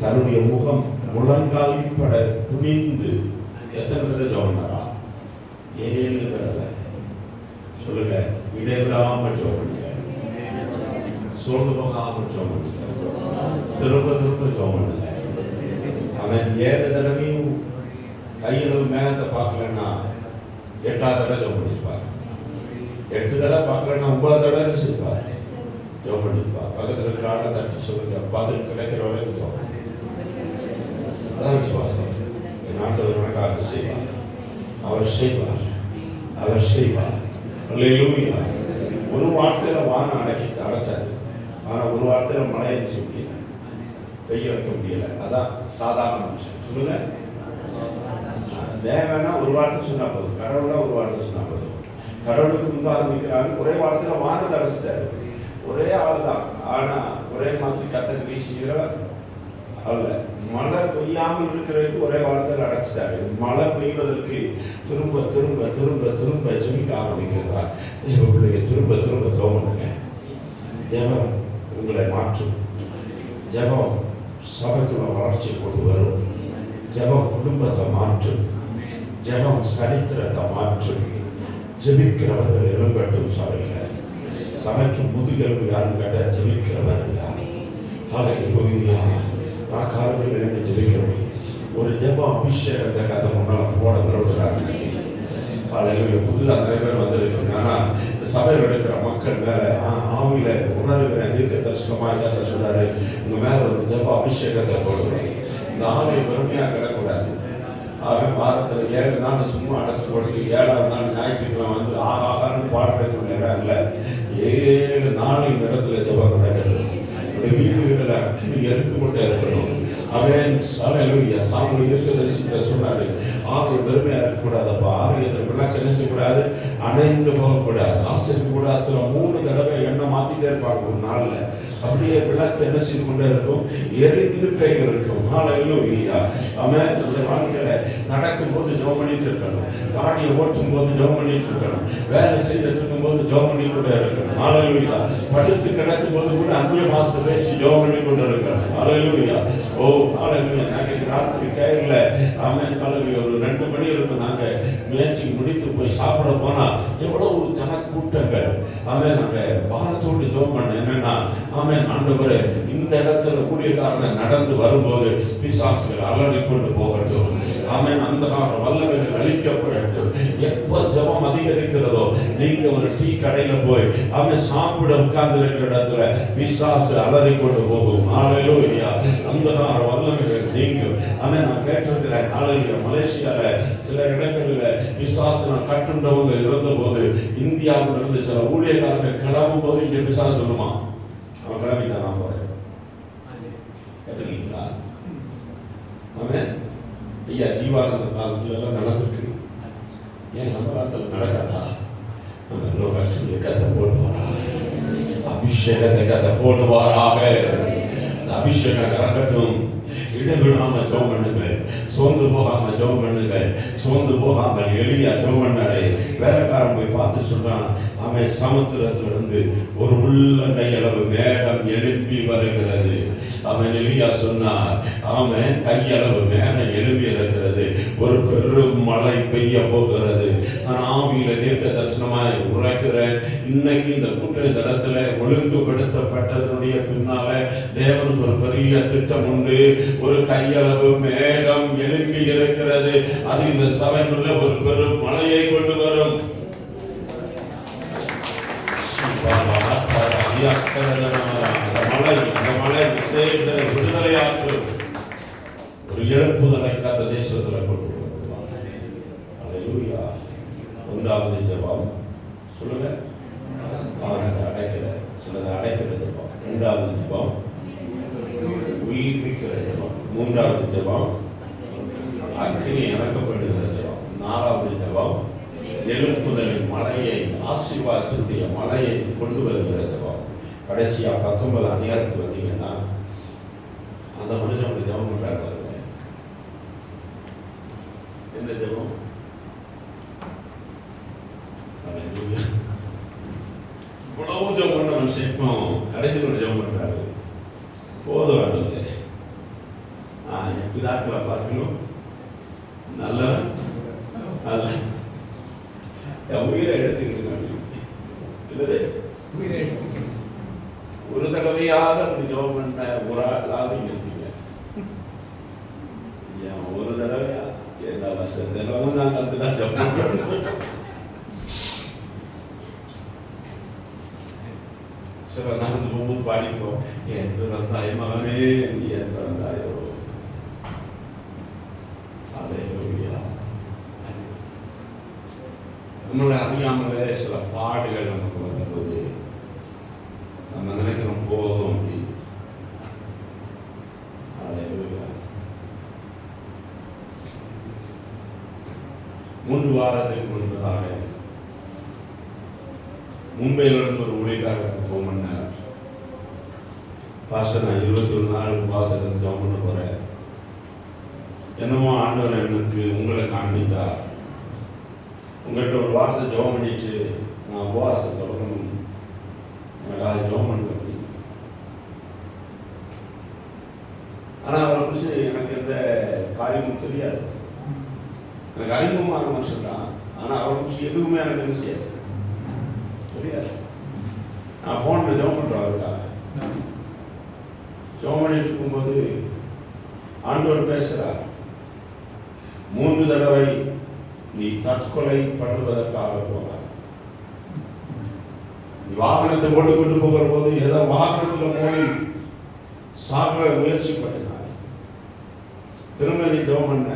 தன்னுடைய முகம் முழங்காலில் பட குனிந்து எத்தனை தடவை ஜெபம் பண்ணாரா? 7 தடவை. சொல்லுங்க, இடைவிடாம ஜெபம் பண்ணுங்க, சோர்ந்து போகாம ஜெபம் பண்ணுங்க, திரும்ப திரும்ப ஜெபம் பண்ணுங்க. அவன் 7 தடவையும் கையளவு மேகத்தை பார்க்கலன்னா 8ஆவது தடவை ஜெபம் பண்ணிருப்பார். 8 தடவை பார்க்கலன்னா 9ஆவது தடவை செய்வார், ஜெபம் பண்ணிருப்பார். பக்கத்தில் இருக்கிற ஆளை தட்டி சொல்லுங்க, பதில் கிடைக்கிற வரைக்கும் ஜெபம். அதான் விசுவாசம். என் ஆண்டவர் எனக்காக செய்வார், அவர் செய்வார், அவர் செய்வார். அல்லேலூயா. ஒரு வார்த்தையில வானம் அடைச்சாரு, ஆனா ஒரு வார்த்தையில மழையை செய்ய முடியல, பெய்ய வைக்க முடியல. அதான் சாதாரண விஷயம். சொல்லுங்க, தேவனா ஒரு வார்த்தை சொன்னா போதும், கடவுளா ஒரு வார்த்தை சொன்னா போதும். கடவுளுக்கு முன்பாக நிற்கிறாங்க, ஒரே வார்த்தையில வானத்தை அடைச்சிட்டாரு. ஒரே ஆள் தான், ஆனா ஒரே மாதிரி கத்த வீசுகிற அல்ல. மழை பெய்யாமல் இருக்கிறதுக்கு ஒரே வார்த்தையில் அடைச்சிட்டாரு. மழை பெய்வதற்கு திரும்ப திரும்ப திரும்ப திரும்ப ஜெபிக்க ஆரம்பிக்கிறதா? பிள்ளைங்க திரும்ப திரும்ப தோணுங்க. ஜெபம் உங்களை மாற்றும். ஜெபம் சபைக்குள்ள வளர்ச்சி கொண்டு வரும். ஜெபம் குடும்பத்தை மாற்றும். ஜெபம் சரித்திரத்தை மாற்றும். ஜெபிக்கிறவர்கள் எழும்பட்டும். சபைக்கு முதுகெலும்பு யாரும் கேட்ட ஜெபிக்கிறவர்கள் யார்? ஹல்லேலூயா. நான் காலங்களில் எழுந்து ஜெபிக்கிறோம். ஒரு ஜெப அபிஷேகத்தை கதை முன்னால் போட விரும்புகிறாங்க. ஹல்லேலூயா. புதுதாக நிறைய பேர் வந்திருக்காங்க. ஆனால் சபையில் இருக்கிற மக்கள் மேலே ஆவியில உணர்கிற தீர்க்க தரிசனமாக சொல்றாரு, உங்க மேல ஒரு ஜெப அபிஷேகத்தை போடுறோம். இந்த ஆலயம் பெருமையாக கிடக்கூடாது. அவன் வாரத்தில் 7 நாள் சும்மா அடைச்சு போட்டு 7ஆவது நாள் ஞாயிற்றுக்கிழமை வந்து ஆகான்னு பாடுறதுக்கு இடம் இல்லை. 7 நாள் இந்த இடத்துல ஜெபம் நடக்கிறது. வீடுகளில் அக்கினி எரிந்து கொண்டே இருக்கணும். அவன் ஹல்லேலூயா. சாமுவேல் தீர்க்கதரிசிட்ட சொன்னாரு, ஆலயம் பெருமையா இருக்கக்கூடாதப்பா, ஆலயத்தில் விளக்கு என்ன செய்யக்கூடாது, அணைந்து போகக்கூடாது. ஆசிரியர் கூடாரத்துல 3 தடவை எண்ணெய் மாத்திட்டே இருப்பாங்க ஒரு நாள்ல. அப்படியே விளக்கு என்ன செய்து கொண்டே இருக்கும், எரிந்துட்டே இருக்கும். ஹல்லேலூயா. அவன் அந்த வாழ்க்கையில நடக்கும்போது ஜெபம் பண்ணிட்டு இருக்கணும், காடியை ஓட்டும் போது ஜெபம் பண்ணிட்டு இருக்கணும், வேலை செய்துட்டு இருக்கும் போது ஜெபம் பண்ணி கொண்டே இருக்கணும். ஹல்லேலூயா. படுத்து கிடக்கும் போது கூட அந்நிய பாஷை பேசி ஜெபம் பண்ணி கொண்டு இருக்கணும். ஹல்லேலூயா. ஓ ஹல்லேலூயா. நாளைக்கு ராத்திரி கையில அவன் ஹல்லேலூயா ஒரு 2 மணி இருக்கும். நாங்க முயற்சி முடித்து போய் சாப்பிட போனா எவ்வளவு ஜன கூட்டங்கள். அவன் நாங்க பாரத்தோடு ஜெபம் பண்ண என்னன்னா, ஆமென் ஆண்டவரே, இந்த இடத்துல ஊழியக்காரங்க நடந்து வரும்போது பிசாசுகள் அலறி கொண்டு போகட்டும். ஆமென். அந்த வல்லமைகள் அழிக்கப்படட்டும். எப்ப ஜெபம் அதிகரிக்கிறதோ, நீங்க ஒரு டீ கடையில போய் அவன் சாப்பிட உட்கார்ந்து இருக்கிற இடத்துல பிசாசு அலறி கொண்டு போகும். ஹல்லேலூயா. அந்த வல்லமைகள் நீங்கும். ஆமென். நான் கேட்டிருக்கிறேன், ஹல்லேலூயா, மலேசியால சில இடங்களில் பிசாசு நான் கட்டுண்டவங்க இருந்த போது இந்தியாவில் இருந்து சில ஊழியக்காரங்க கிளம்பும் போது இங்க பிசாசு சொல்லுமா, அவன் கிளம்பிட்டான், நான் போறேன். கத்துக்கீங்களா? அவன் ஐயா ஜீவானந்த காலத்துல எல்லாம் நடந்திருக்கு. ஏன் நம்ம காலத்தில் நடக்காதா? நம்ம கதை போடுவாரா? அபிஷேகத்தை கதை போடுவாராக. அபிஷேகம் இறங்கட்டும். இடைவிடாம ஜெபம் பண்ணுங்கள், சோர்ந்து போகாம ஜெபம் பண்ணுங்கள். சோர்ந்து போகாமல் எளியா ஜெபம் பண்ணாரு. வேலைக்காரன் போய் பார்த்து சொல்றான், அவன் சமுத்திரத்திலிருந்து ஒரு உள்ள கையளவு மேகம் எழும்பி வருகிறது. அவன் எளியா சொன்னார், அவன் கையளவு மேகம் எழும்பி இருக்கிறது, ஒரு பெரும் மழை பெய்ய போகிறது. நான் ஆவியில தீர்க்க தரிசனமாய் உரைக்கிறேன். இன்னைக்கு இந்த கூட்ட இந்த இடத்துல ஒழுங்குபடுத்தப்பட்டதனுடைய பின்னால தேவனுக்கு ஒரு பெரிய திட்டம் உண்டு. ஒரு கையளவு மேகம் எழும்பி இருக்கிறது. அது இந்த சபைக்குள்ள ஒரு பெரும் மழையை கொண்டு வரும். விடுதலையாற்றும் ஒரு எழுப்புதலை கத்த தேசத்துல கொண்டு வருவார். ஹல்லேலூயா. 1வது ஜெபம் சொல்லுங்க, அவனை அடைக்கிற சிலதை அடைக்கிற ஜெபம். 2வது ஜெபம் உயிர்ப்பிக்கிற ஜெபம். 3வது ஜெபம் அக்கினி இறக்கப்படுகிற ஜெபம். 4வது ஜெபம் எழுப்புதலின் மலையை, ஆசீர்வாதத்தினுடைய மலையை கொண்டு வருகிற ஜெபம். கடைசியா 19 அதிகாரத்துக்கு வந்தீங்கன்னா அந்த மனுஷன் அப்படி ஜெபம் பண்றாரு பாருங்க. என்ன ஜெபம்? இவ்வளவு ஜெபம் பண்ண மனுஷன் இப்போ கடைசியில் ஒரு ஜெபம் பண்றாரு. போதும் ஆண்டவரே, என் பிதாக்களை பார்க்கணும், நல்ல நல்ல என் உயிரை எடுத்துக்கிட்டு இல்லது ஒரு தடவையாக அப்படி ஜெபம் பண்ண ஒரு ஆளாக இங்க இருப்பீங்க. ஒரு தடவையா எல்லா வருஷத்திலும் நாங்கள் அப்படிதான் ஜெபம் பண்ணுறோம். சில நடந்து போகும்போது பாடிப்போம், என் பிறந்தாய் மகனே நீ என் பிறந்தாயோ. நம்மளை அறியாமலே சில பாடுகள் நமக்கு வரும்போது நம்ம நினைக்கிறோம் போதும் அப்படின்னு. 3 வாரத்துக்கு முன்பதாக மும்பையிலிருந்து ஒரு ஊழியக்காரருக்கு ஃபோன் பண்ணார். பாஸ்டர், நான் 21 நாள் உபவாசத்துக்கு ஜெபம் பண்ண போறேன். என்னமோ ஆண்டவர் எனக்கு உங்களை காண்பித்தார். உங்கள்கிட்ட ஒரு வார்த்தை ஜெபம் பண்ணிட்டு நான் உபவாசத்தை தொடங்கணும், எனக்காக ஜெபம் பண்ண. ஆனால் அவரை குறித்து எனக்கு எந்த காரியமும் தெரியாது. எனக்கு அறிமுகமான மனுஷன் தான், ஆனால் அவரை குறித்து எதுவுமே எனக்கு என்ன செய்யாது, தெரியாது. நான் ஃபோனில் ஜெபம் பண்ணுறேன் அவருக்காக. ஜெபம் பண்ணிட்டு இருக்கும்போது ஆண்டவர் பேசுகிறார், 3 தடவை நீ தற்கொலை பண்ணுவதற்காக போனார். நீ வாகனத்தை போட்டு கொண்டு போகிற போது ஏதோ வாகனத்தில் போய் சாக முயற்சி பண்ணினார். திருமதி ஜெபம் பண்ண,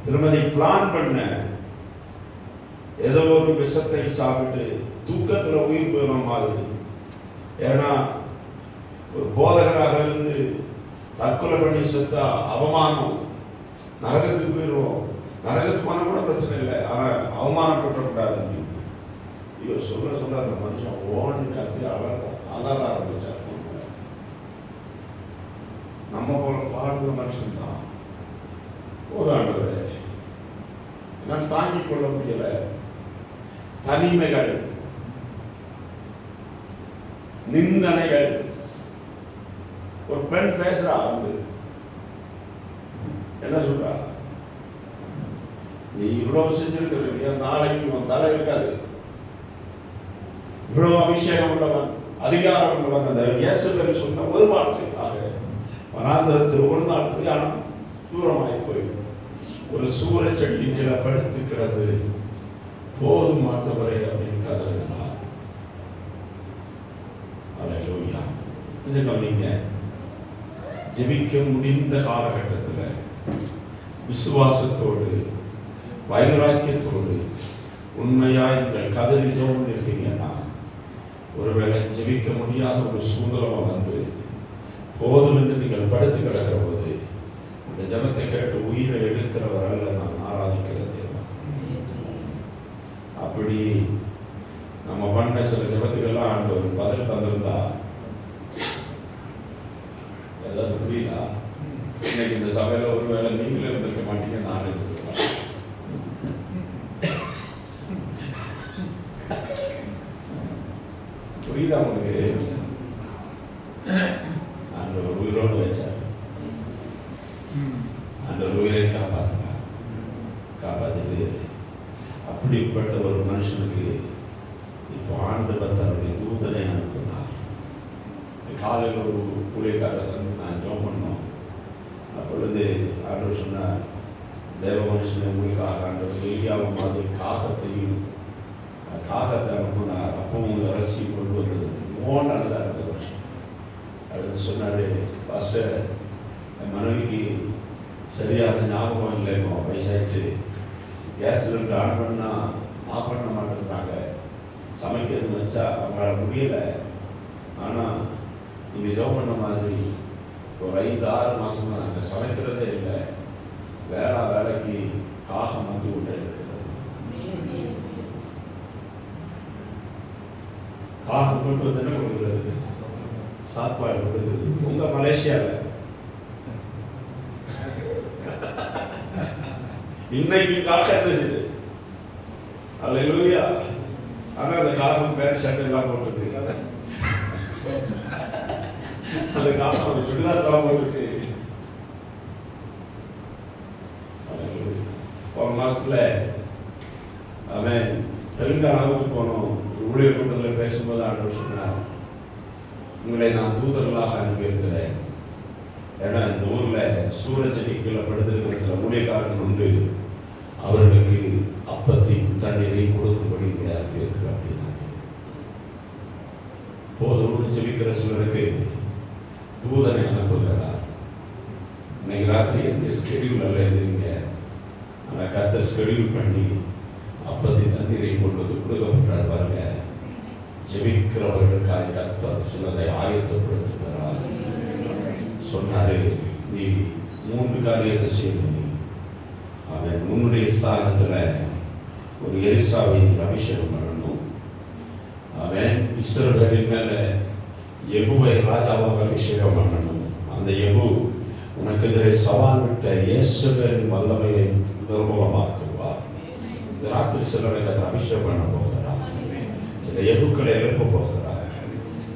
திருமதி பிளான் பண்ண, ஏதோ ஒரு விஷத்தை சாப்பிட்டு தூக்கத்தில் உயிர் போயிடும் மாதிரி. ஏன்னா ஒரு போதகராக இருந்து தற்கொலை பண்ணி செத்தா அவமானம், நரகத்துக்கு போயிடுவோம். நரகத்துக்கு போனால் கூட பிரச்சனை இல்லை, ஆனால் அவமானப்படக்கூடாது அப்படின்னு இவர் சொல்ல சொல்ல அந்த மனுஷன் ஓன்னு கத்தி அலற ஆரம்பிச்சார். நம்ம போல பாடுற மனுஷன் தான். போதாண்டவரே, என்னால் தாங்கிக் கொள்ள முடியல. தனிமைகள், நிந்தனைகள். ஒரு பெண் பேசுறா, வந்து என்ன சொல்றா, நீ இவ்வளவு செஞ்சிருக்கிற, நாளைக்கு உன் தலை இருக்காது. இவ்வளவு அபிஷேகம் உள்ளவன், அதிகாரம் உள்ளவன், அந்த இயேசுவில் சொன்ன ஒரு வார்த்தைக்காக வனாந்தரத்தில் ஒரு நாள் பிரயாணம் தூரமாய் போயிடும். ஒரு சூரச்செடியின் கீழே படுத்து கிடந்து போதும் ஆண்டவரே அப்படின்னு கதறினார். அல்லேலூயா. இதை கவனிங்க. ஜெபிக்க முடிந்த காலகட்டத்தில் விசுவாசத்தோடு வைராக்கியத்தோடு உண்மையாய் நீங்கள் கதறி ஜெபம் இருக்கீங்கன்னா, ஒருவேளை ஜெபிக்க முடியாத ஒரு சூழ்நிலை வந்து போதும் என்று நீங்கள் படுத்து கிடக்கிற போது இந்த ஜெபத்தை கேட்டு உயிரை எடுக்கிறவர் அல்ல நான் ஆராதிக்கிற தேவன். அப்படி நம்ம பண்ண சில ஜெபத்துக்கெல்லாம் ஆண்டவர் பதில் தந்திருந்தா ஏதாவது புரியுதா? இன்னைக்கு இந்த சபையில ஒருவேளை நீங்களே இருந்திருக்க மாட்டீங்க, நான் இருந்திருக்கேன். புரியுதா உங்களுக்கு? அந்த ஒரு உயிரோடு வச்சார், அந்த ஒரு உயிரை காப்பாற்றினார். காப்பாற்றிட்டு அப்படிப்பட்ட ஒரு மனுஷனுக்கு இப்போ ஆண்டவர் தன்னுடைய தூதனை அனுப்பினார். காலையில் ஒரு ஊழியக்கார சந்தி நான் ஜெபம் பண்ணோம். அப்பொழுது ஆண்டவர் சொன்னார், தேவ மனுஷனை உங்களுக்காக ஆண்டவர் எலியாவும் மாதிரி காகத்தை அனுப்பினார். அப்பவும் இறைச்சி கொண்டு வந்தது மோன் நடந்தார் அந்த வருஷம். அடுத்து சொன்னார், பாஸ்டர் என் மனைவிக்கு சரியான ஞாபகம் இல்லைப்போ, வயசாயிடுச்சு, கேஸ் சிலிண்டர் ஆன் பண்ணால் ஆஃப் பண்ண மாட்டேங்கிறாங்க, சமைக்கிறது வச்சா அவங்களால முடியலை. ஆனால் நீங்கள் ஜெபம் பண்ண மாதிரி ஒரு 5-6 மாதமாக நாங்கள் சமைக்கிறதே இல்லை, வேலைக்கு காகம் வந்து கொண்டே இருக்கிறது. கொண்டு வந்து என்ன கொடுக்குறது? சாப்பாடு கொடுக்குறது. உங்க மலேசியாவில் இன்னைக்கு காசு என்ன செய்யுது? அல்லேலூயா. ஆனா அந்த காகம் பேண்ட் ஷர்ட் எல்லாம் போட்டுருக்கு, அந்த காகம் அந்த சுடிதார் எல்லாம் போட்டுருக்கு. ஒரு மாசத்துல அவன் தெலுங்கானாவுக்கு போனோம். ஊழியர் கூட்டத்தில் பேசும்போது ஆண்டவர் சொன்னார், உங்களை நான் தூதர்களாக அனுப்பியிருக்கிறேன். ஏன்னா இந்த ஊர்ல சூரச்செடிக்குள்ள படுத்திருக்கிற சில ஊழியக்காரர்கள் உண்டு, அவர்களுக்கு அப்பத்தையும் தண்ணீரையும் கொடுக்கும்படி உங்களை அனுப்பியிருக்கிறேன் அப்படின்னா போதும். ஜெபிக்கிற சிலருக்கு தூதனை அனுப்புகிறார். இன்னைக்கு ராத்திரி என்னுடைய ஸ்கெடியூல் அல்ல இருந்தீங்க, ஆனால் கர்த்தர் ஸ்கெடியூல் பண்ணி அப்பத்தையும் தண்ணீரையும் கொண்டு வந்து கொடுக்கப்படுறார் பாருங்க. ஜெபிக்கிறவர்களுக்காக கர்த்தர் சிலதை ஆயத்தப்படுத்துகிறார். சொன்னாரு, நீ 3 காரியத்தை செய்யணும். அவன் உன்னுடைய ஸ்தானத்துல ஒரு எலிசாவை அபிஷேகம் பண்ணணும். அவன் இஸ்ரவேலின் மேல யெகூவை ராஜாவாக அபிஷேகம் பண்ணணும். அந்த யெகூ உனக்கு எதிரே சவால் விட்ட இயேசுவின் வல்லமையை நிர்மூலமாக்குவார். இந்த ராத்திரி சிலரை அபிஷேகம் பண்ண போகிறார். சில யெகூக்களை எழுப்ப போகிறார்.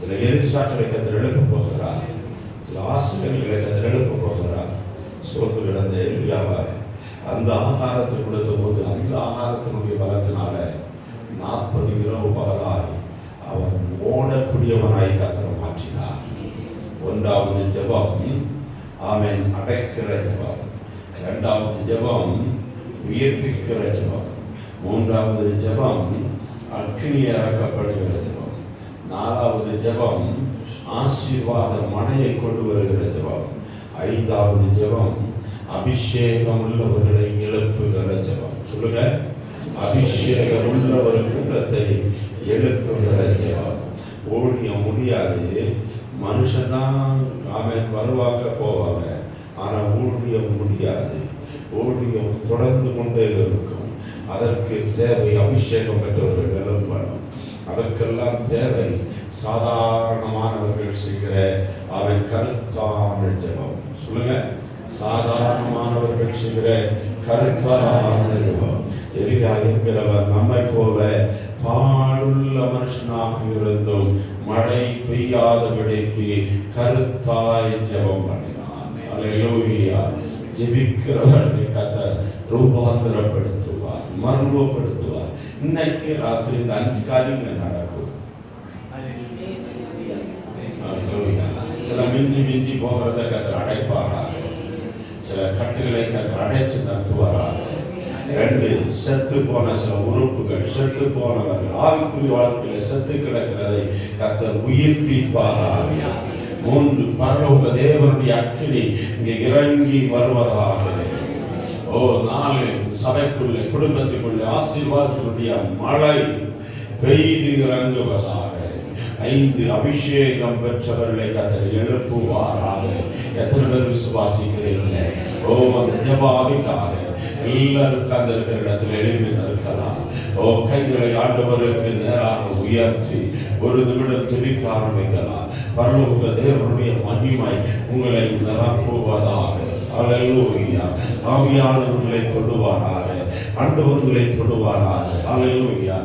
சில எலிசாக்களை கத்தர் எழுப்ப போகிறார். சில ஆசிரியர்களை கத்தர் எழுப்ப போகிறார். சோர்ந்து கிடந்த எலியாவை அந்த ஆகாரத்தை கொடுத்த போது அந்த ஆகாரத்தினுடைய பலத்தினால 40 இரவு பகலாய் அவன் ஓடக்கூடியவனாய் கத்தரை மாற்றினார். 1வது ஜெபம் ஆமென் அடைக்கிற ஜெபம், 2வது ஜெபம் உயிர்ப்பிக்கிற ஜெபம், 3வது ஜெபம் அக்னி இறக்கப்படுகிற ஜெபம், 4வது ஜெபம் ஆசீர்வாத மழையை கொண்டு வருகிற ஜெபம், 5வது ஜெபம் அபிஷேகம் உள்ளவர்களை எழுப்புகிற ஜெபம். சொல்லுங்க, அபிஷேகம் உள்ள ஒரு கூட்டத்தை எழுப்புகிற ஜெபம். ஊழியம் முடியாது, மனுஷன்தான் அவன் வருவாங்க போவாங்க, ஆனா ஊழியம் முடியாது. ஊழியம் தொடர்ந்து கொண்டே இருக்கும். அதற்கு தேவை அபிஷேகம் பெற்றவர்கள் எழும்பணும். அதற்கெல்லாம் தேவை சாதாரணமானவர்கள் செய்கிற அவன் கருத்தான ஜெபம். சொல்லுங்க, சாதாரணமானவர்கள் செய்கிற கருத்தான ஜெபம். எலியா என்கிறவர் நம்மை போல பாடுள்ள மனுஷனாக இருந்தும் மழை பெய்யாதபடிக்கு கருத்தாய் ஜெபம் பண்ணினான். அல்லேலூயா. ஜெபிக்கிறவர்களை கர்த்தர் ரூபாந்தரப்படுத்துவார், மர்மப்படுத்துவார். இன்னைக்கு ராத்திரி இந்த 5 காரியங்கள் நடக்கும். சில மிஞ்சி போகிறத கர்த்தர் அடைப்பாரா, சில கட்டுகளை கர்த்தர் அடைச்சு நடத்துவாரா. 2 செத்து போன சில உறுப்புகள், செத்து போனவர்கள் ஆவிக்குரிய வாழ்க்கையில செத்து கிடக்கிறதை கர்த்தர் உயிர்ப்பிப்பாரா. 3 பரலோக தேவனுடைய அக்கினி இங்கே இறங்கி வருவதாக. 4 சபைக்குள்ளே குடும்பத்துக்குள்ளே ஆசீர்வாதத்தினுடைய மழை பெய்து இறங்குவதாக. 5 அபிஷேகம் பெற்றவர்களை கர்த்தர் எழுப்புவாராக. எத்தனை பேர் விசுவாசிக்கிறீங்க? அந்த ஜெபாவிற்காக எல்லாருக்கும் அந்த இருக்கிற இடத்துல எழுப்பி நிற்கலாம். கைகளை ஆண்டவருக்கு நேராக உயர்த்தி ஒரு நிமிடம் ஜெபிக்க ஆரம்பிக்கலாம். பரலோக தேவனுடைய மகிமை உங்களை நிரப்புவதாக. அல்லேலூயா. ஆவியானவர்களை தொடுவாராக, ஆண்டவர்களை தொடுவாராக. அல்லேலூயா.